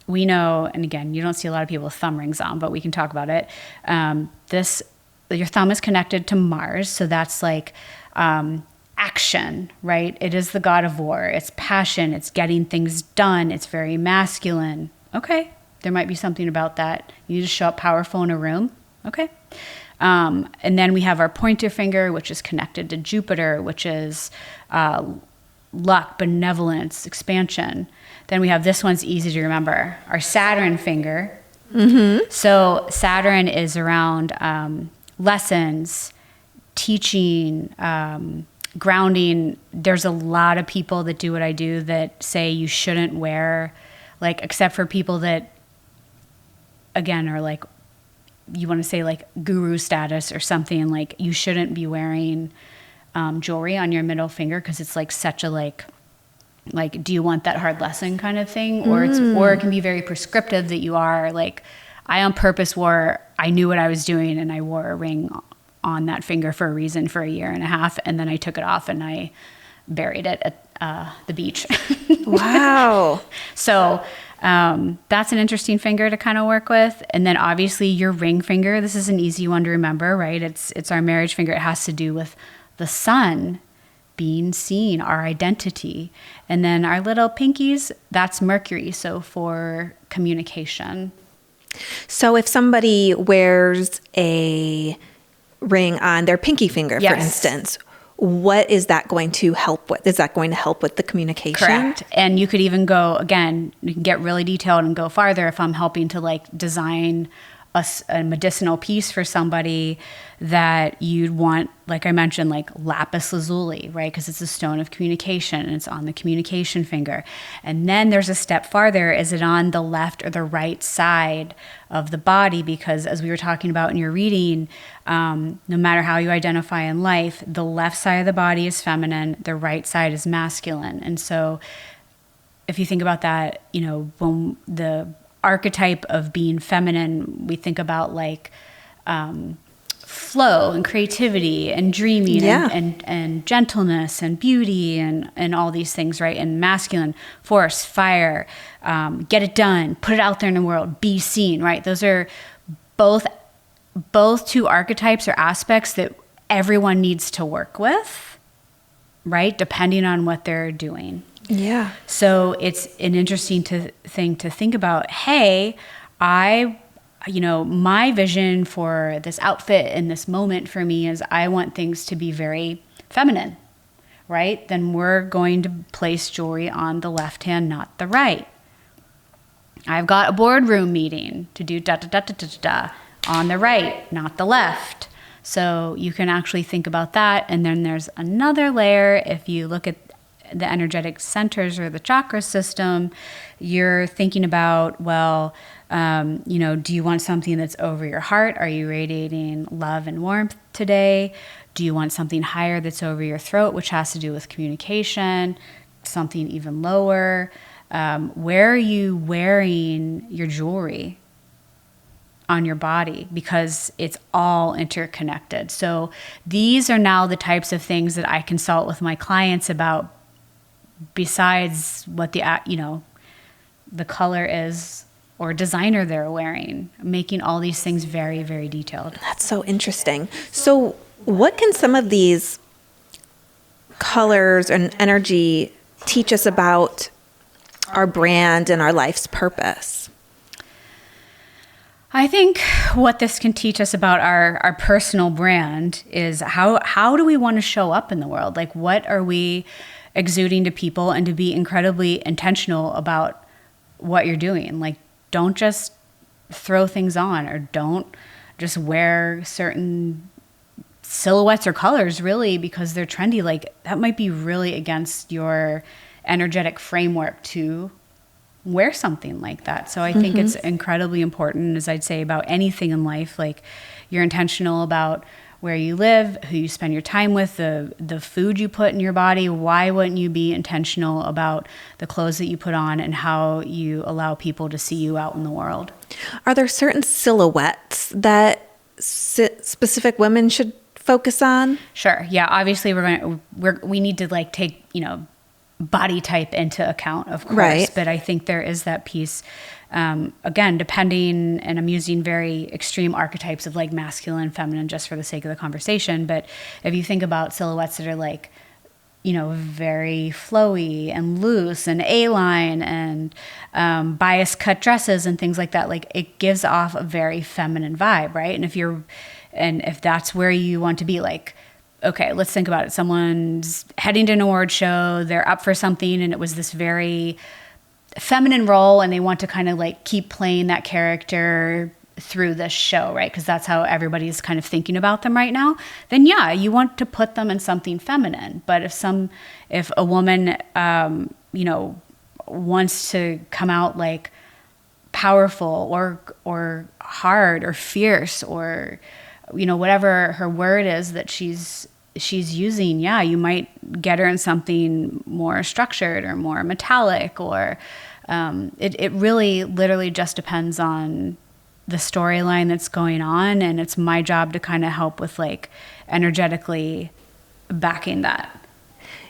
we know, and again, you don't see a lot of people with thumb rings on, but we can talk about it. Your thumb is connected to Mars. So that's like action, right? It is the god of war. It's passion. It's getting things done. It's very masculine. Okay. There might be something about that. You need to show up powerful in a room. Okay. And then we have our pointer finger, which is connected to Jupiter, which is luck, benevolence, expansion. Then we have this one's easy to remember, our Saturn finger. Mm-hmm. So Saturn is around lessons, teaching, grounding. There's a lot of people that do what I do that say you shouldn't wear, like, except for people that, again, are like, you want to say like guru status or something, like you shouldn't be wearing jewelry on your middle finger because it's like such a like do you want that hard lesson kind of thing, or it can be very prescriptive that you are like, I on purpose I knew what I was doing and I wore a ring on that finger for a reason for a year and a half, and then I took it off and I buried it at the beach. Wow. So that's an interesting finger to kind of work with. And then obviously your ring finger, this is an easy one to remember, right? It's our marriage finger. It has to do with the sun being seen, our identity. And then our little pinkies, that's Mercury. So for communication. So if somebody wears a ring on their pinky finger, for instance, what is that going to help with? Is that going to help with the communication? Correct. And you could even go, again, you can get really detailed and go farther if I'm helping to like design a medicinal piece for somebody that you'd want, like I mentioned, like lapis lazuli, right? Because it's a stone of communication and it's on the communication finger. And then there's a step farther. Is it on the left or the right side of the body? Because as we were talking about in your reading, no matter how you identify in life, the left side of the body is feminine, the right side is masculine. And so if you think about that, when the archetype of being feminine, we think about like flow and creativity and dreaming and gentleness and beauty and all these things, right? And masculine, force, fire, get it done, put it out there in the world, be seen, right? Those are both two archetypes or aspects that everyone needs to work with, right? Depending on what they're doing. Yeah. So it's an interesting thing to think about. Hey, my vision for this outfit in this moment for me is I want things to be very feminine, right? Then we're going to place jewelry on the left hand, not the right. I've got a boardroom meeting to do on the right, not the left. So you can actually think about that. And then there's another layer. If you look at the energetic centers or the chakra system, you're thinking about, well, do you want something that's over your heart? Are you radiating love and warmth today? Do you want something higher that's over your throat, which has to do with communication? Something even lower? Where are you wearing your jewelry on your body? Because it's all interconnected. So these are now the types of things that I consult with my clients about, besides what the color is or designer they're wearing, making all these things very, very detailed. That's so interesting. So what can some of these colors and energy teach us about our brand and our life's purpose? I think what this can teach us about our personal brand is how do we want to show up in the world? Like, what are we exuding to people, and to be incredibly intentional about what you're doing. Like, don't just throw things on, or don't just wear certain silhouettes or colors really because they're trendy. Like, that might be really against your energetic framework to wear something like that. So I think it's incredibly important, as I'd say about anything in life. Like, you're intentional about where you live, who you spend your time with, the food you put in your body. Why wouldn't you be intentional about the clothes that you put on and how you allow people to see you out in the world? Are there certain silhouettes that specific women should focus on? Sure. Yeah. Obviously, we need to like take, body type into account, of course. Right. But I think there is that piece, again, depending, and I'm using very extreme archetypes of like masculine, feminine, just for the sake of the conversation. But if you think about silhouettes that are like, very flowy and loose and A-line and bias cut dresses and things like that, like it gives off a very feminine vibe, right? And if that's where you want to be, like, okay, let's think about it. Someone's heading to an award show, they're up for something, and it was this very feminine role, and they want to kind of like keep playing that character through this show, right? Because that's how everybody's kind of thinking about them right now. Then yeah, you want to put them in something feminine. But if a woman, wants to come out like powerful or hard or fierce or whatever her word is that she's using, yeah, you might get her in something more structured or more metallic, or it really literally just depends on the storyline that's going on, and it's my job to kind of help with like energetically backing that.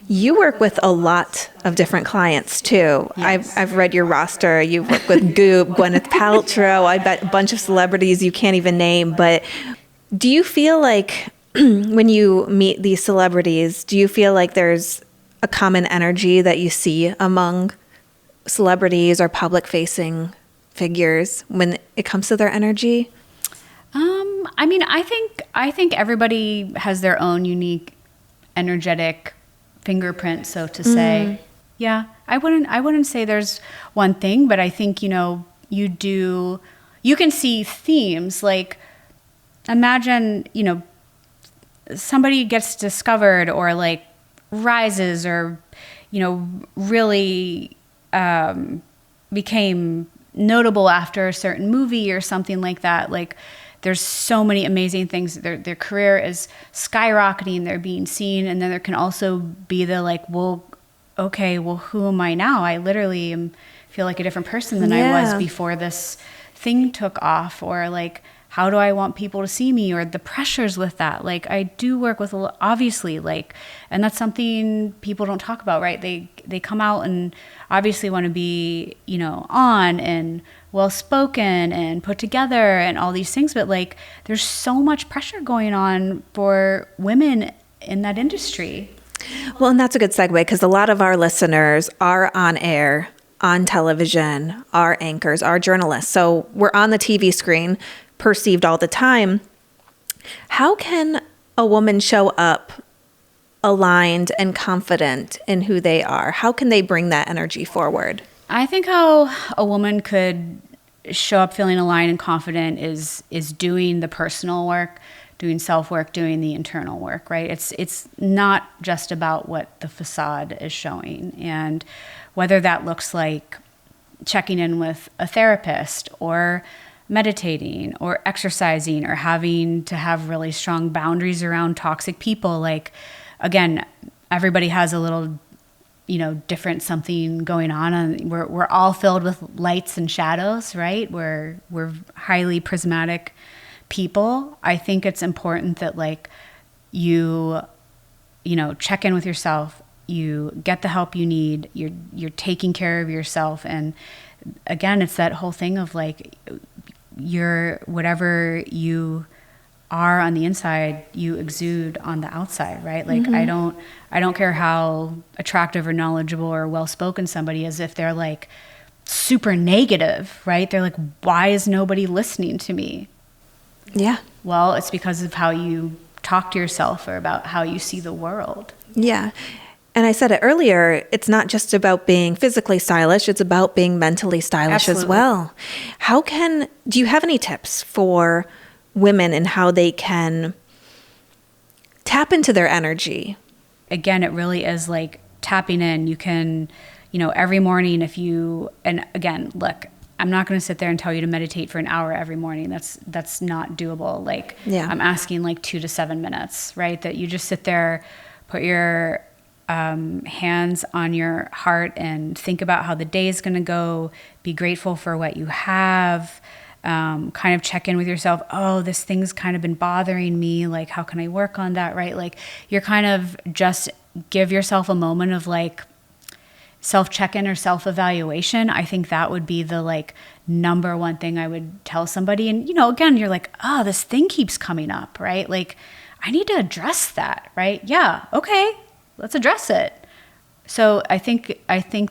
You work with a lot of different clients too. Yes. I've read your roster. You work with Goop, Gwyneth Paltrow, I bet a bunch of celebrities you can't even name. But do you feel like when you meet these celebrities, do you feel like there's a common energy that you see among celebrities or public-facing figures when it comes to their energy? I think everybody has their own unique energetic fingerprint, so to say. Yeah, I wouldn't say there's one thing, but I think you can see themes. Like, imagine somebody gets discovered or like rises or really became notable after a certain movie or something like that. Like, there's so many amazing things. Their career is skyrocketing, they're being seen. And then there can also be the like, well, okay, well, who am I now? I literally feel like a different person than I was before this thing took off. Or like, how do I want people to see me, or the pressures with that? Like, I do work with obviously, like, and that's something people don't talk about, right? They come out and obviously want to be, on and well-spoken and put together and all these things. But like, there's so much pressure going on for women in that industry. Well, and that's a good segue, because a lot of our listeners are on air, on television, are anchors, are journalists. So we're on the TV screen, perceived all the time. How can a woman show up aligned and confident in who they are? How can they bring that energy forward? I think how a woman could show up feeling aligned and confident is doing the personal work, doing self-work, doing the internal work, right? It's not just about what the facade is showing. And whether that looks like checking in with a therapist or meditating or exercising or having to have really strong boundaries around toxic people. Like, again, everybody has a little, different something going on, and we're all filled with lights and shadows, right? We're highly prismatic people. I think it's important that like you check in with yourself, you get the help you need, you're taking care of yourself. And again, it's that whole thing of like, whatever you are on the inside, you exude on the outside, right? Like, I don't care how attractive or knowledgeable or well-spoken somebody is. If they're like super negative, right? They're like, why is nobody listening to me? Yeah. Well, it's because of how you talk to yourself or about how you see the world. Yeah. And I said it earlier, it's not just about being physically stylish, it's about being mentally stylish as well. Do you have any tips for women and how they can tap into their energy? Again, it really is like tapping in. You can, every morning and again, look, I'm not going to sit there and tell you to meditate for an hour every morning. That's not doable. Like, I'm asking like 2 to 7 minutes, right? That you just sit there, put your hands on your heart and think about how the day is going to go. Be grateful for what you have. Kind of check in with yourself. Oh, this thing's kind of been bothering me. Like, how can I work on that? Right? Like, you're kind of just give yourself a moment of like self-check-in or self-evaluation. I think that would be the like number one thing I would tell somebody. And, again, you're like, oh, this thing keeps coming up, right? Like, I need to address that, right? Yeah. Okay. Let's address it. So I think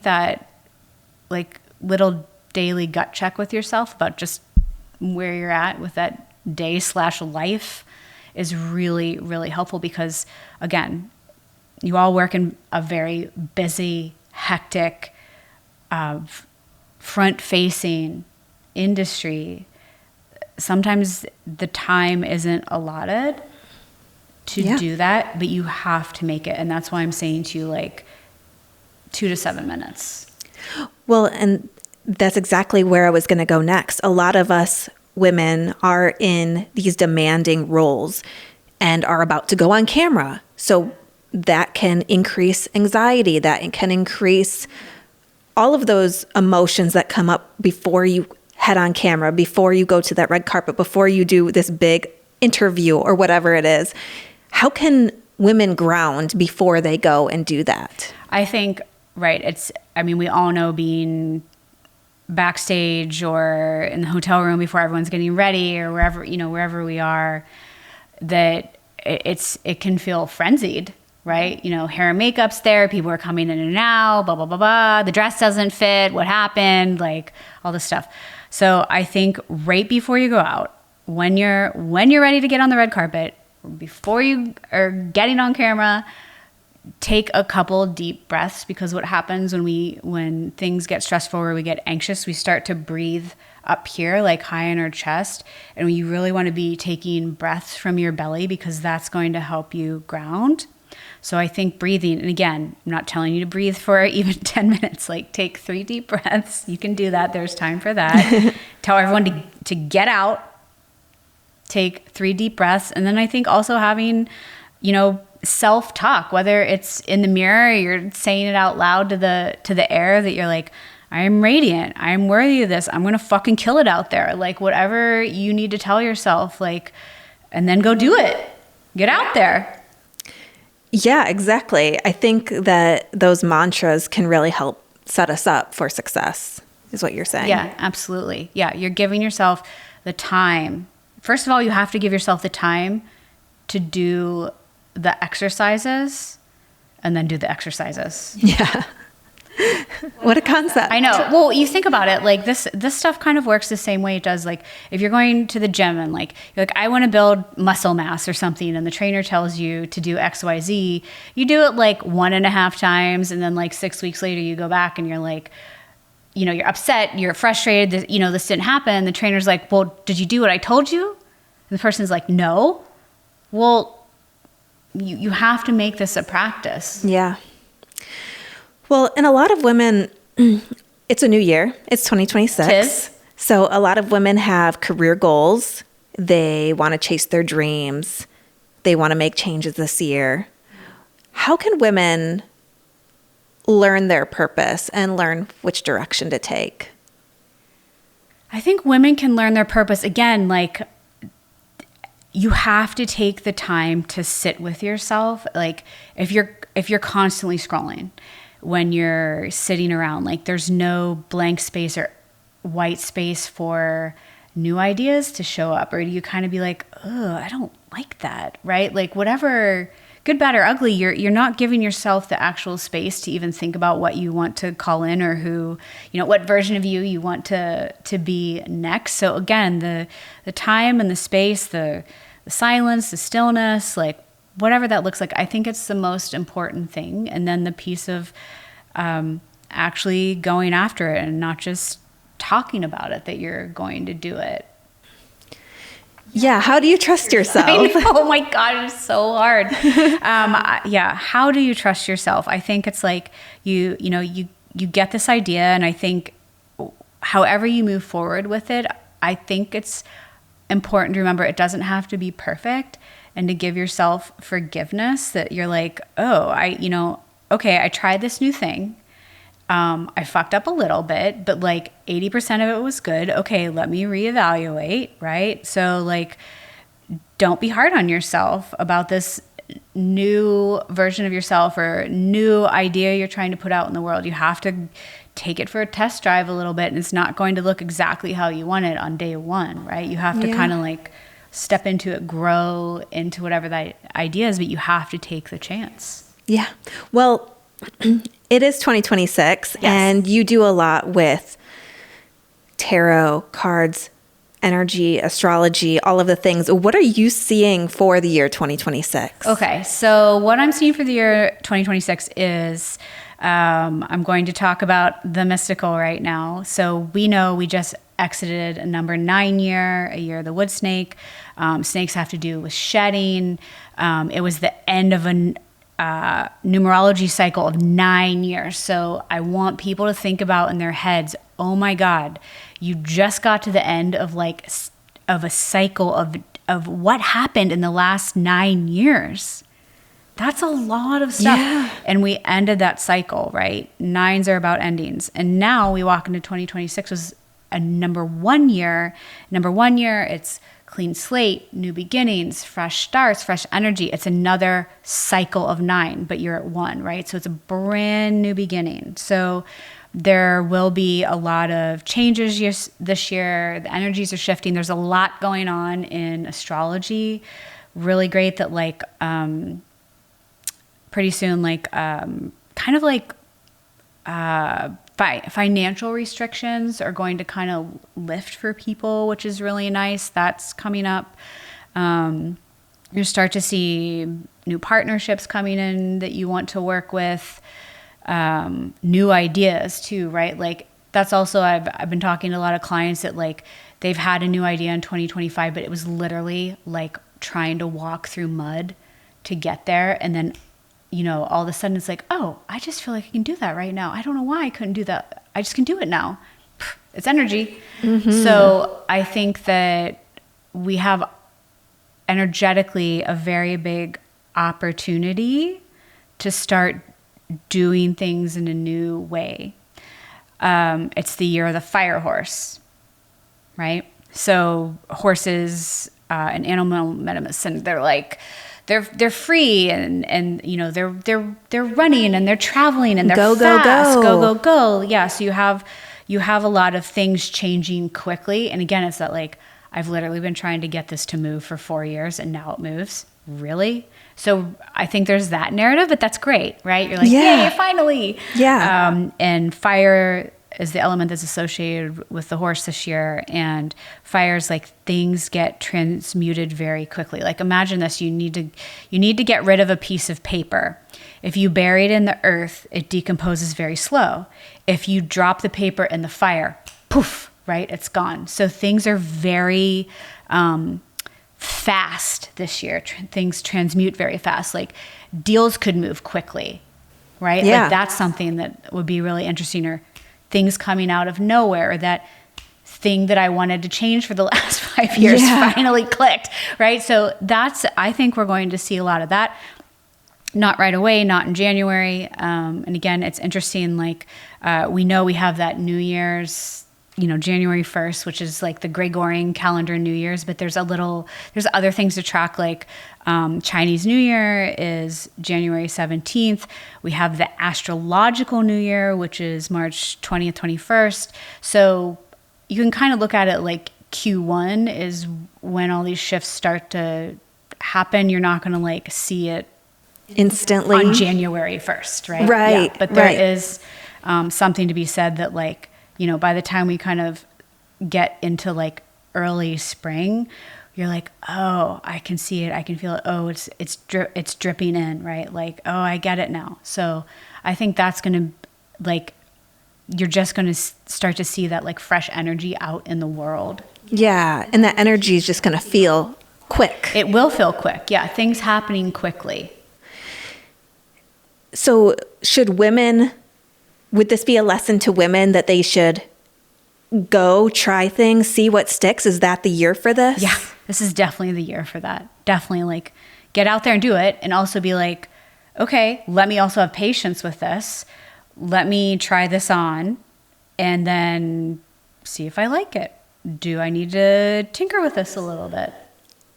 that like little daily gut check with yourself about just where you're at with that day/life is really, really helpful because, again, you all work in a very busy, hectic, front-facing industry. Sometimes the time isn't allotted to do that, but you have to make it. And that's why I'm saying to you, like, 2 to 7 minutes. Well, and that's exactly where I was going to go next. A lot of us women are in these demanding roles and are about to go on camera. So that can increase anxiety, that can increase all of those emotions that come up before you head on camera, before you go to that red carpet, before you do this big interview or whatever it is. How can women ground before they go and do that? I think, right, we all know being backstage or in the hotel room before everyone's getting ready or wherever we are, that it can feel frenzied, right? Hair and makeup's there, people are coming in and out, blah, blah, blah, blah. The dress doesn't fit, what happened, like all this stuff. So I think right before you go out, when you're ready to get on the red carpet, before you are getting on camera, take a couple deep breaths, because what happens when things get stressful or we get anxious, we start to breathe up here, like high in our chest. And you really want to be taking breaths from your belly because that's going to help you ground. So I think breathing, and again, I'm not telling you to breathe for even 10 minutes, like take 3 deep breaths. You can do that. There's time for that. Tell everyone to get out, take 3 deep breaths. And then I think also having, self-talk, whether it's in the mirror, or you're saying it out loud to the air, that you're like, I am radiant. I am worthy of this. I'm going to fucking kill it out there. Like whatever you need to tell yourself, like, and then go do it. Get out there. Yeah, exactly. I think that those mantras can really help set us up for success, is what you're saying. Yeah, absolutely. Yeah, you're giving yourself the time. First of all, you have to give yourself the time to do the exercises and then do the exercises. Yeah. What a concept. I know. Well, you think about it, like this stuff kind of works the same way it does. Like if you're going to the gym and like, you're like, I want to build muscle mass or something, and the trainer tells you to do XYZ, you do it like 1.5 times. And then like 6 weeks later, you go back and you're like, you're upset, you're frustrated that, this didn't happen. The trainer's like, well, did you do what I told you? And the person's like, no. Well, you have to make this a practice. Yeah. Well, and a lot of women, it's a new year. It's 2026. Tis. So a lot of women have career goals. They want to chase their dreams. They want to make changes this year. How can women learn their purpose and learn which direction to take? I think women can learn their purpose. Again, like, you have to take the time to sit with yourself. Like if you're constantly scrolling, when you're sitting around, like there's no blank space or white space for new ideas to show up, or do you kind of be like, oh, I don't like that, right? Like whatever good, bad, or ugly, you're not giving yourself the actual space to even think about what you want to call in or who, what version of you want to be next. So again, the time and the space, the silence, the stillness, like whatever that looks like, I think it's the most important thing. And then the piece of actually going after it and not just talking about it, that you're going to do it. Yeah. How do you trust yourself? Oh my God, it's so hard. How do you trust yourself? I think it's like you get this idea, and I think however you move forward with it, I think it's important to remember it doesn't have to be perfect, and to give yourself forgiveness that you're like, oh, I tried this new thing. I fucked up a little bit, but like 80% of it was good. Okay, let me reevaluate, right? So like, don't be hard on yourself about this new version of yourself or new idea you're trying to put out in the world. You have to take it for a test drive a little bit, and it's not going to look exactly how you want it on day one, right? You have to kind of like step into it, grow into whatever that idea is, but you have to take the chance. Yeah. Well, it is 2026, Yes. and you do a lot with tarot cards, energy, astrology, all of the things. What are you seeing for the year 2026? Okay, so what I'm seeing for the year 2026 is I'm going to talk about the mystical right now. So we know we just exited a number 9 year, a year of the wood snake. Snakes have to do with shedding. It was the end of a numerology cycle of 9 years. So I want people to think about in their heads, oh my God, you just got to the end of a cycle of what happened in the last 9 years. That's a lot of stuff. Yeah. And we ended that cycle, right? Nines are about endings. And now we walk into 2026 was a number 1 year. Number 1 year, it's clean slate, new beginnings, fresh starts, fresh energy. It's another cycle of 9, but you're at 1, right? So it's a brand new beginning. So there will be a lot of changes this year. The energies are shifting. There's a lot going on in astrology. Really great that pretty soon, financial restrictions are going to kind of lift for people, which is really nice. That's coming up. You start to see new partnerships coming in that you want to work with, new ideas too, right? Like that's also, I've been talking to a lot of clients that like they've had a new idea in 2025, but it was literally like trying to walk through mud to get there. And then all of a sudden it's like, oh, I just feel like I can do that right now. I don't know why I couldn't do that. I just can do it now. It's energy. Mm-hmm. So I think that we have energetically a very big opportunity to start doing things in a new way. It's the year of the fire horse, right? So horses and animal medicine, they're like, they're free and they're running and they're traveling and they're fast. Go. Yeah. So you have a lot of things changing quickly. And again, it's that like, I've literally been trying to get this to move for 4 years and now it moves. Really? So I think there's that narrative, but that's great, right? You're like, yay, finally. Yeah. And fire is the element that's associated with the horse this year. And fire's like things get transmuted very quickly. Like imagine this, you need to get rid of a piece of paper. If you bury it in the earth, it decomposes very slow. If you drop the paper in the fire, poof, right? It's gone. So things are very fast this year. Things transmute very fast. Like deals could move quickly, right? Yeah. Like that's something that would be really interesting, or things coming out of nowhere, or that thing that I wanted to change for the last 5 years finally clicked, right? So I think we're going to see a lot of that. Not right away, not in January. And again, it's interesting, like we know we have that New Year's, January 1st, which is like the Gregorian calendar New Year's, but there's other things to track, like Chinese New Year is January 17th. We have the astrological New Year, which is March 20th, 21st. So you can kind of look at it like Q1 is when all these shifts start to happen. You're not going to like see it instantly on January 1st, right? Right. Yeah, but there is something to be said that, like, you know, by the time we kind of get into like early spring, you're like, oh, I can see it, I can feel it. Oh, it's dripping in, right? Like, oh, I get it now. So I think that's gonna, like, you're just gonna start to see that like fresh energy out in the world. Yeah, and that energy is just going to feel quick. It will feel quick. Yeah, things happening quickly. So would this be a lesson to women that they should go try things, see what sticks? Is that the year for this? Yeah, this is definitely the year for that. Definitely, like, get out there and do it, and also be like, okay, let me also have patience with this. Let me try this on and then see if I like it. Do I need to tinker with this a little bit?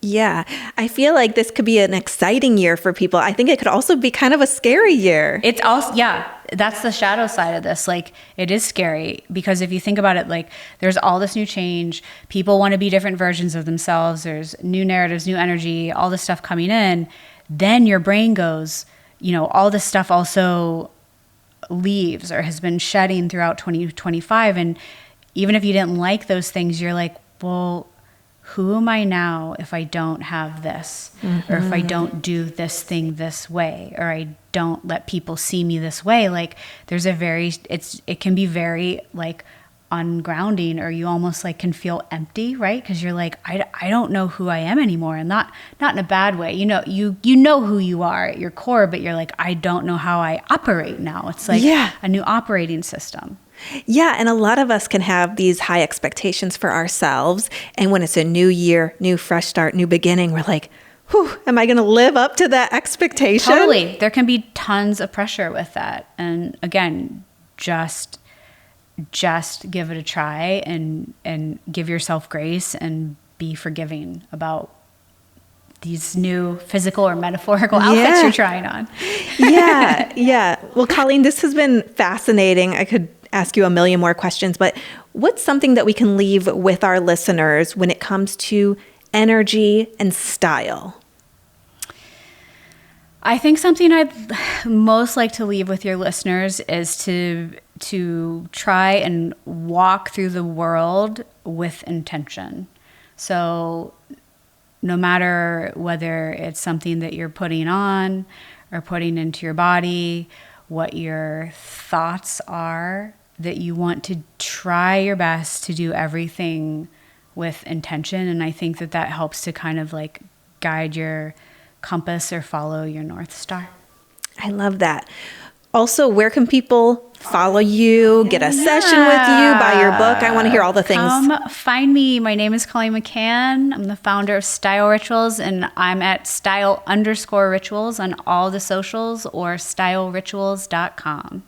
Yeah, I feel like this could be an exciting year for people. I think it could also be kind of a scary year. It's also, yeah, that's the shadow side of this. Like, it is scary because if you think about it, like, there's all this new change. People want to be different versions of themselves. There's new narratives, new energy, all this stuff coming in. Then your brain goes, you know, all this stuff also leaves or has been shedding throughout 2025. And even if you didn't like those things, you're like, well, who am I now if I don't have this? Mm-hmm. Or if I don't do this thing this way? Or I don't let people see me this way? Like, there's it can be very like ungrounding, or you almost like can feel empty, right? Because you're like, I don't know who I am anymore. And not in a bad way. You know, you know who you are at your core, but you're like, I don't know how I operate now. It's like a new operating system. Yeah, and a lot of us can have these high expectations for ourselves. And when it's a new year, new fresh start, new beginning, we're like, whew, am I going to live up to that expectation? Totally. There can be tons of pressure with that. And again, just give it a try and give yourself grace and be forgiving about these new physical or metaphorical outfits you're trying on. Yeah. Well, Colleen, this has been fascinating. I could ask you a million more questions, but what's something that we can leave with our listeners when it comes to energy and style? I think something I'd most like to leave with your listeners is to try and walk through the world with intention. So no matter whether it's something that you're putting on or putting into your body, what your thoughts are, that you want to try your best to do everything with intention. And I think that helps to kind of like guide your compass or follow your North Star. I love that. Also, where can people follow you, get a session with you, buy your book? I want to hear all the things. Come find me. My name is Colleen McCann. I'm the founder of Style Rituals, and I'm at style_rituals on all the socials, or stylерituals.com.